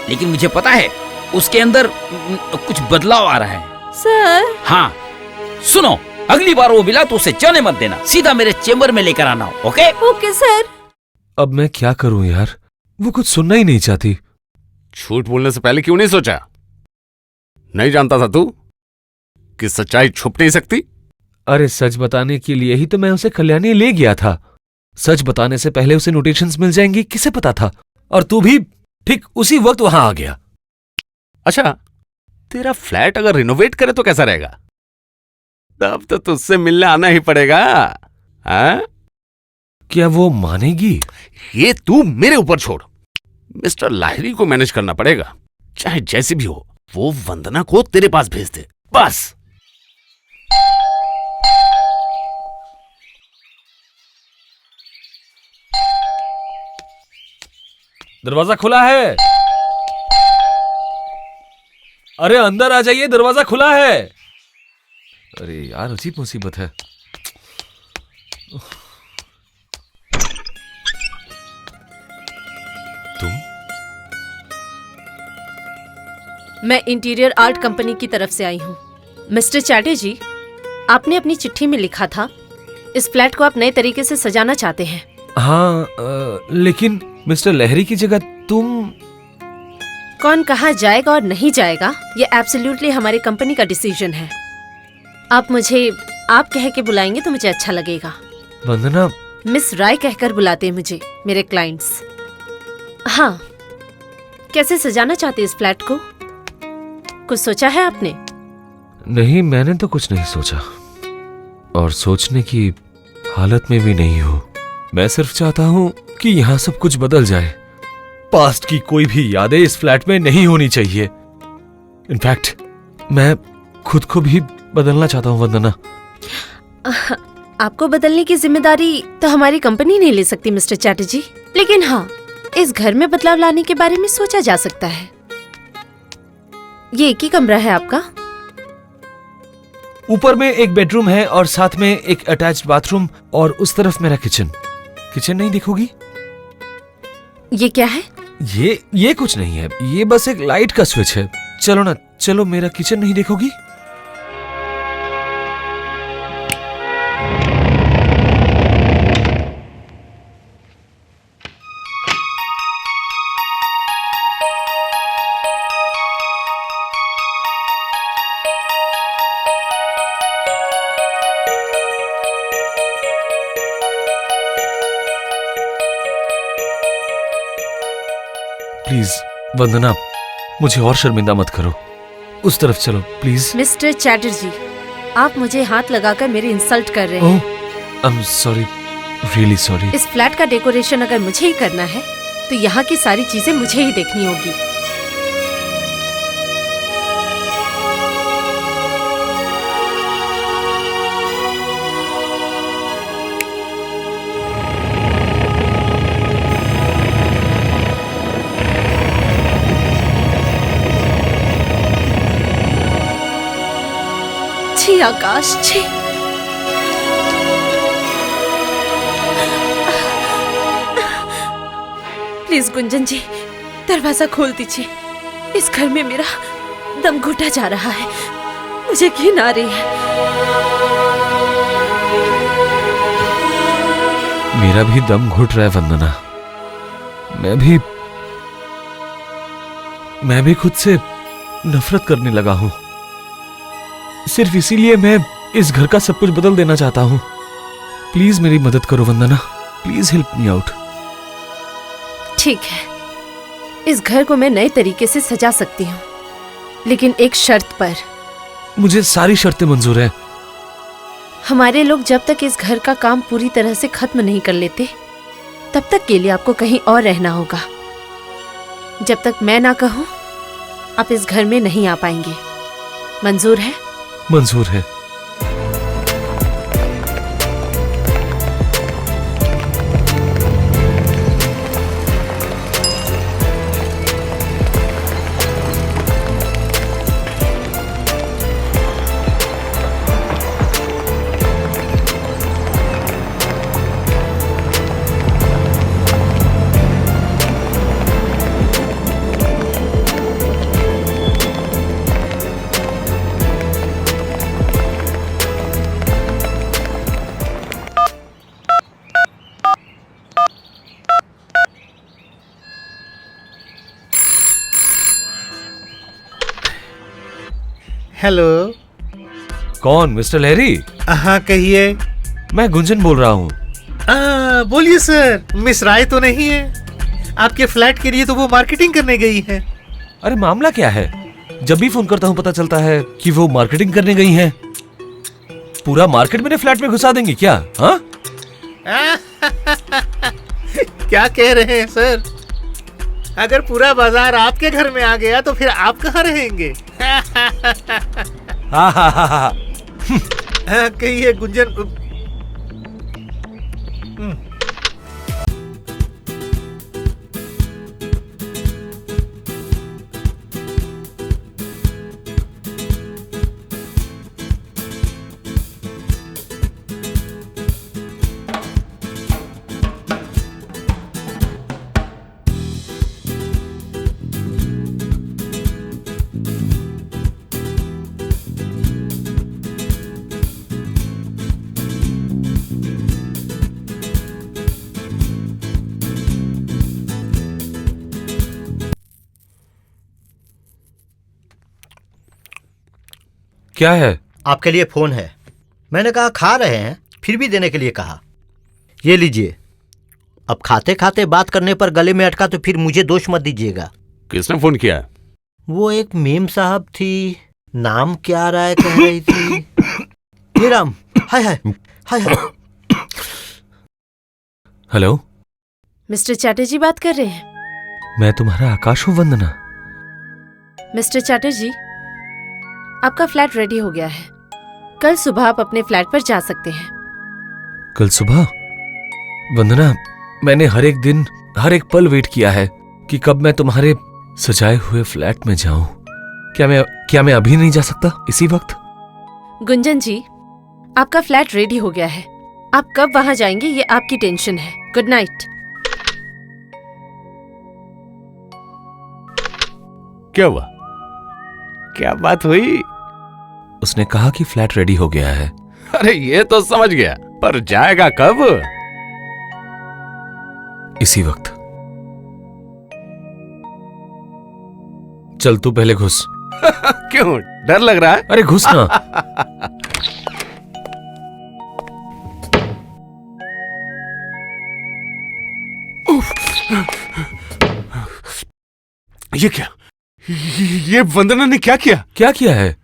लेकिन मुझे पता है उसके अंदर कुछ बदलाव आ रहा है। सर। हाँ सुनो, अगली बार वो मिला तो उसे जाने मत देना, सीधा मेरे चेम्बर में लेकर आना। ओके? Okay sir. अब मैं क्या करूं यार, वो कुछ सुनना ही नहीं चाहती। झूठ बोलने से पहले क्यों नहीं सोचा? नहीं जानता था तू कि सच्चाई छुप नहीं सकती? अरे सच बताने के लिए ही तो मैं उसे कल्याणी ले गया था। सच बताने से पहले उसे नोटेशंस मिल जाएंगी, किसे पता था? और तू भी ठीक उसी वक्त वहां आ गया। अच्छा, तेरा फ्लैट अगर रिनोवेट करे तो कैसा रहेगा? तब तो तुझसे मिलने आना ही पड़ेगा। हाँ? क्या वो मानेगी? ये तू मेरे ऊपर छोड़, मिस्टर लाहिरी को मैनेज करना पड़ेगा। चाहे जैसी भी हो, वो वंदना को तेरे पास भेज दे बस। दरवाजा खुला है। अरे अंदर आ जाइए, दरवाजा खुला है। अरे यार, अजीब मुसीबत है। तुम? मैं इंटीरियर आर्ट कंपनी की तरफ से आई हूँ। मिस्टर चैटर्जी, आपने अपनी चिट्ठी में लिखा था इस फ्लैट को आप नए तरीके से सजाना चाहते हैं। हाँ, लेकिन मिस्टर लहरी की जगह तुम। कौन कहाँ जाएगा और नहीं जाएगा, ये एब्सोल्युटली हमारी कंपनी का डिसीजन है। आप मुझे आप कह के बुलाएंगे तो मुझे अच्छा लगेगा। वंदना। मिस राय कहकर बुलाते हैं मुझे मेरे क्लाइंट्स। हाँ, कैसे सजाना चाहते हैं इस फ्लैट को? कुछ सोचा है आपने? नहीं, मैंने तो कुछ नहीं सोचा और सोचने की हालत में भी नहीं हूँ। मैं सिर्फ चाहता हूँ कि यहाँ सब कुछ बदल जाए। पास्ट की कोई भी यादें इस फ्लैट में नहीं होनी चाहिए। इनफैक्ट मैं खुद को भी बदलना चाहता हूँ वंदना। आपको बदलने की जिम्मेदारी तो हमारी कंपनी नहीं ले सकती मिस्टर चैटर्जी, लेकिन हाँ, इस घर में बदलाव लाने के बारे में सोचा जा सकता है। ये एक ही कमरा है आपका? ऊपर में एक बेडरूम है और साथ में एक अटैच्ड बाथरूम और उस तरफ मेरा किचन। किचन नहीं देखोगी? ये क्या है? ये कुछ नहीं है, ये बस एक लाइट का स्विच है। चलो ना, चलो, मेरा किचन नहीं देखोगी? प्लीज वंदना, मुझे और शर्मिंदा मत करो। उस तरफ चलो प्लीज। मिस्टर चैटर्जी, आप मुझे हाथ लगाकर मेरी इंसल्ट कर रहे हैं। I am sorry, really sorry. इस फ्लैट का डेकोरेशन अगर मुझे ही करना है तो यहाँ की सारी चीजें मुझे ही देखनी होगी। छी आकाश, छी। प्लीज गुंजन जी, दरवाजा खोल दीजिए। इस घर में मेरा दम घुटा जा रहा है, मुझे घिन आ रही है। मेरा भी दम घुट रहा है वंदना। मैं भी खुद से नफरत करने लगा हूं। सिर्फ इसीलिए मैं इस घर का सब कुछ बदल देना चाहता हूं। प्लीज मेरी मदद करो वंदना, प्लीज हेल्प मी आउट। ठीक है, इस घर को मैं नए तरीके से सजा सकती हूँ, लेकिन एक शर्त पर। मुझे सारी शर्तें मंजूर है। हमारे लोग जब तक इस घर का काम पूरी तरह से खत्म नहीं कर लेते, तब तक के लिए आपको कहीं और रहना होगा। जब तक मैं ना कहूँ, आप इस घर में नहीं आ पाएंगे। मंजूर है? मंजूर है। हेलो। कौन? मिस्टर लहरी? हाँ कहिए। मैं गुंजन बोल रहा हूँ। बोलिए सर, मिस राय तो नहीं है? आपके फ्लैट के लिए तो वो मार्केटिंग करने गई है। अरे मामला क्या है? जब भी फोन करता हूँ पता चलता है कि वो मार्केटिंग करने गई हैं। पूरा मार्केट मेरे फ्लैट में घुसा देंगी क्या? हाँ? क्या कह रहे हैं सर? अगर पूरा बाजार आपके घर में आ गया तो फिर आप कहाँ रहेंगे? कहिए गुंजन। क्या है? आपके लिए फोन है। मैंने कहा खा रहे हैं, फिर भी देने के लिए कहा। ये लीजिए। अब खाते खाते बात करने पर गले में अटका तो फिर मुझे दोष मत दीजिएगा। किसने फोन किया? वो एक मेम साहब थी, नाम क्या रहा है कह रही थी। हे राम, हाय हाय हाय हाय। हेलो, मिस्टर चैटर्जी बात कर रहे हैं? मैं तुम्हारा आकाश हूँ वंदना। मिस्टर चैटर्जी, आपका फ्लैट रेडी हो गया है। कल सुबह आप अपने फ्लैट पर जा सकते हैं। कल सुबह? वंदना, मैंने हर एक दिन हर एक पल वेट किया है कि कब मैं तुम्हारे सजाए हुए फ्लैट में जाऊं। क्या मैं अभी नहीं जा सकता इसी वक्त? गुंजन जी, आपका फ्लैट रेडी हो गया है। आप कब वहां जाएंगे ये आपकी टेंशन है। Good night. क्या हुआ? क्या बात हुई? उसने कहा कि फ्लैट रेडी हो गया है। अरे ये तो समझ गया, पर जाएगा कब? इसी वक्त। चल तू पहले घुस। क्यों, डर लग रहा है? अरे घुस ना। ये क्या? ये वंदना ने क्या किया? क्या किया है?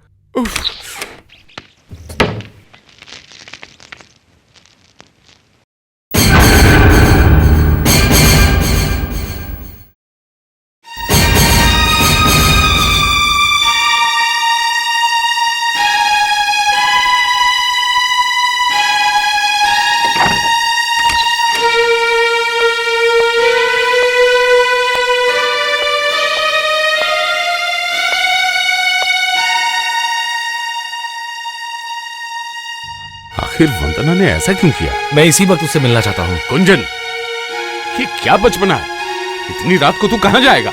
आखिर वंदना ने ऐसा क्यों किया? मैं इसी वक्त उससे मिलना चाहता हूँ। गुंजन, ये क्या बचपना है? इतनी रात को तू कहां जाएगा?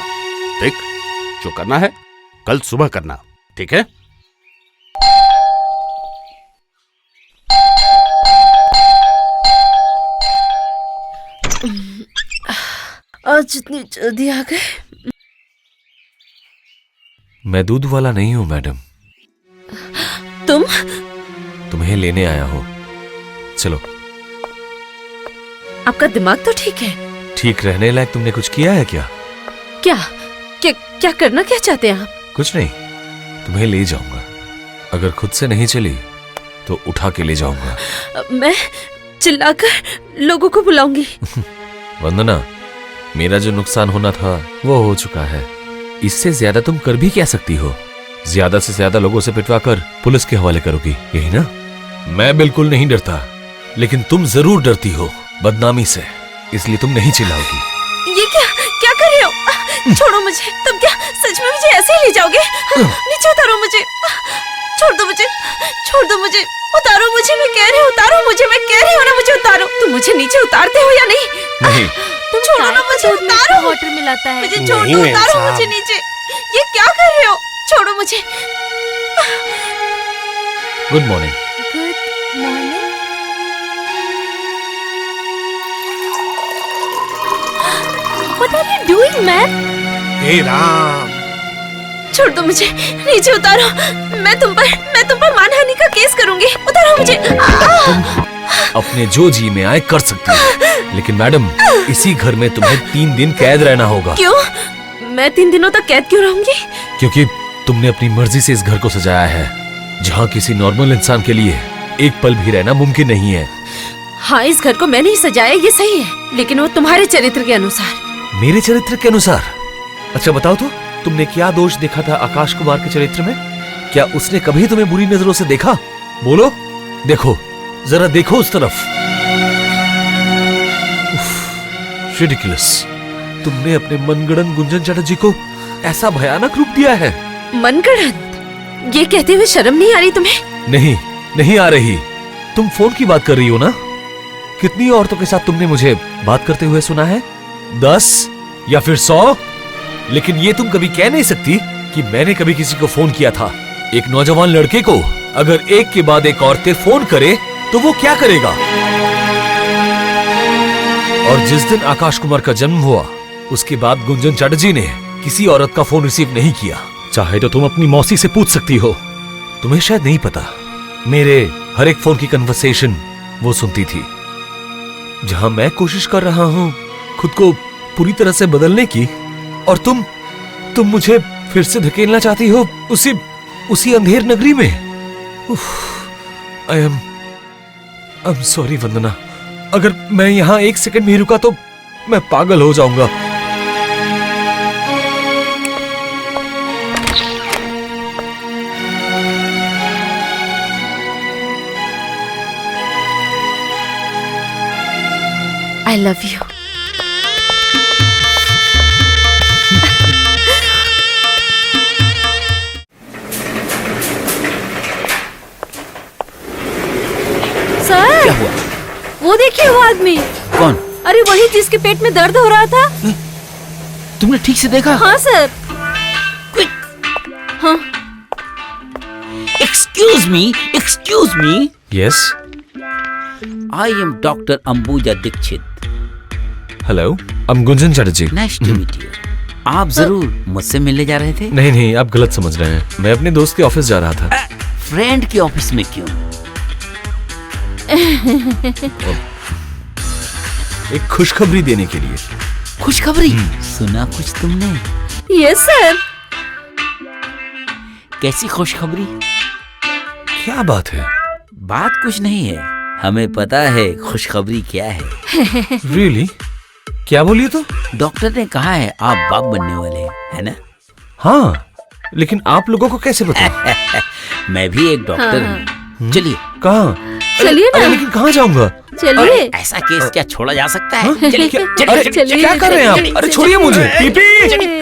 देख, जो करना है कल सुबह करना, ठीक है? आज इतनी जल्दी आ गए। मैं दूध वाला नहीं हूँ मैडम। तुम? तुम्हें लेने आया हूँ। चलो। आपका दिमाग तो ठीक है? ठीक रहने लायक तुमने कुछ किया है क्या? क्या करना क्या चाहते हैं आप? कुछ नहीं, तुम्हें ले जाऊंगा। अगर खुद से नहीं चली तो उठा के ले जाऊंगा। मैं चिल्लाकर लोगों को बुलाऊंगी। वंदना, मेरा जो नुकसान होना था वो हो चुका है। इससे ज्यादा तुम कर भी क्या सकती हो? ज्यादा से ज्यादा लोगों से पिटवा कर पुलिस के हवाले करोगी, यही ना? मैं बिल्कुल नहीं डरता, लेकिन तुम जरूर डरती हो बदनामी से, इसलिए तुम नहीं चिल्लाओगी। ये क्या कर रहे हो? छोड़ो मुझे। तुम क्या सच में मुझे ऐसे ही ले जाओगे? नीचे उतारो मुझे। छोड़ दो मुझे, छोड़ दो मुझे, उतारो मुझे। मैं कह रही हूँ उतारो मुझे, मैं कह रही हूँ ना मुझे उतारो। तुम मुझे नीचे उतारते हो या नहीं? नहीं। तुम छोड़ो ना मुझे, उतारो। वाटर मिलाता है। मुझे छोड़ दो, उतारो मुझे नीचे। ये क्या कर रहे हो? छोड़ो मुझे। Good morning. Good morning. What are you doing, man? हे राम, छोड़ दो मुझे, नीचे उतारो। मैं तुम पर मानहानि का केस करूंगी। उतारो मुझे। अपने जो जी में आए कर सकती हो, लेकिन मैडम इसी घर में तुम्हें 3 दिन कैद रहना होगा। क्यों? मैं 3 दिनों तक कैद क्यों रहूंगी? क्योंकि तुमने अपनी मर्जी से इस घर को सजाया है, जहाँ किसी नॉर्मल इंसान के लिए एक पल भी रहना मुमकिन नहीं है। हाँ, इस घर को मैंने ही सजाया, ये सही है, लेकिन वो तुम्हारे चरित्र के अनुसार। मेरे चरित्र के अनुसार? अच्छा बताओ तो, तुमने क्या दोष देखा था आकाश कुमार के चरित्र में? क्या उसने कभी तुम्हें बुरी नजरों से देखा? बोलो, देखो, जरा देखो उस तरफ। रिडिकुलस, तुमने अपने मनगढ़ंत गुंजन चटर्जी को ऐसा भयानक रूप दिया है। मनगढ़ंत? ये कहते हुए शर्म नहीं आ रही तुम्हें? नहीं आ रही। तुम फोन की बात कर रही हो ना? कितनी औरतों के साथ तुमने मुझे बात करते हुए सुना है? 10 या फिर 100? लेकिन ये तुम कभी कह नहीं सकती कि मैंने कभी किसी को फोन किया था। एक नौजवान लड़के को अगर एक के बाद एक औरतें फोन करे तो वो क्या करेगा? और जिस दिन आकाश कुमार का जन्म हुआ, उसके बाद गुंजन चटर्जी ने किसी औरत का फोन रिसीव नहीं किया। चाहे तो तुम अपनी मौसी से पूछ सकती हो। तुम्हें शायद नहीं पता, मेरे हर एक फोन की कन्वर्सेशन वो सुनती थी। जहां मैं कोशिश कर रहा हूं खुद को पूरी तरह से बदलने की, और तुम मुझे फिर से धकेलना चाहती हो उसी अंधेर नगरी में। आई एम सॉरी वंदना, अगर मैं यहां एक सेकंड नहीं रुका तो मैं पागल हो जाऊंगा। I love you. क्या सर, हुआ? वो देखिए वो आदमी। कौन? अरे वही जिसके पेट में दर्द हो रहा था। तुमने ठीक से देखा? हाँ सर। हाँ। Excuse me. Yes. I am Dr. Ambuja Dikshit. Hello, I am Gunjan Chatterjee. Nice to meet you. आप जरूर मुझसे मिलने जा रहे थे? नहीं, आप गलत समझ रहे हैं। मैं अपने दोस्त के ऑफिस जा रहा था। फ्रेंड के ऑफिस में क्यों? एक खुशखबरी देने के लिए। खुशखबरी? सुना कुछ तुमने? Yes sir. कैसी खुशखबरी? क्या बात है? बात कुछ नहीं है, हमें पता है खुशखबरी क्या है। Really? क्या बोलिए तो? डॉक्टर ने कहा है आप बाप बनने वाले हैं, है ना? हाँ, लेकिन आप लोगों को कैसे पता? मैं भी एक डॉक्टर हूँ। चलिए। कहाँ? चलिए ना। लेकिन कहाँ जाऊंगा? चलिए। ऐसा केस क्या छोड़ा जा सकता है? चलिए क्या कर रहे हैं आप? अरे छोड़िए मुझे। चलिए।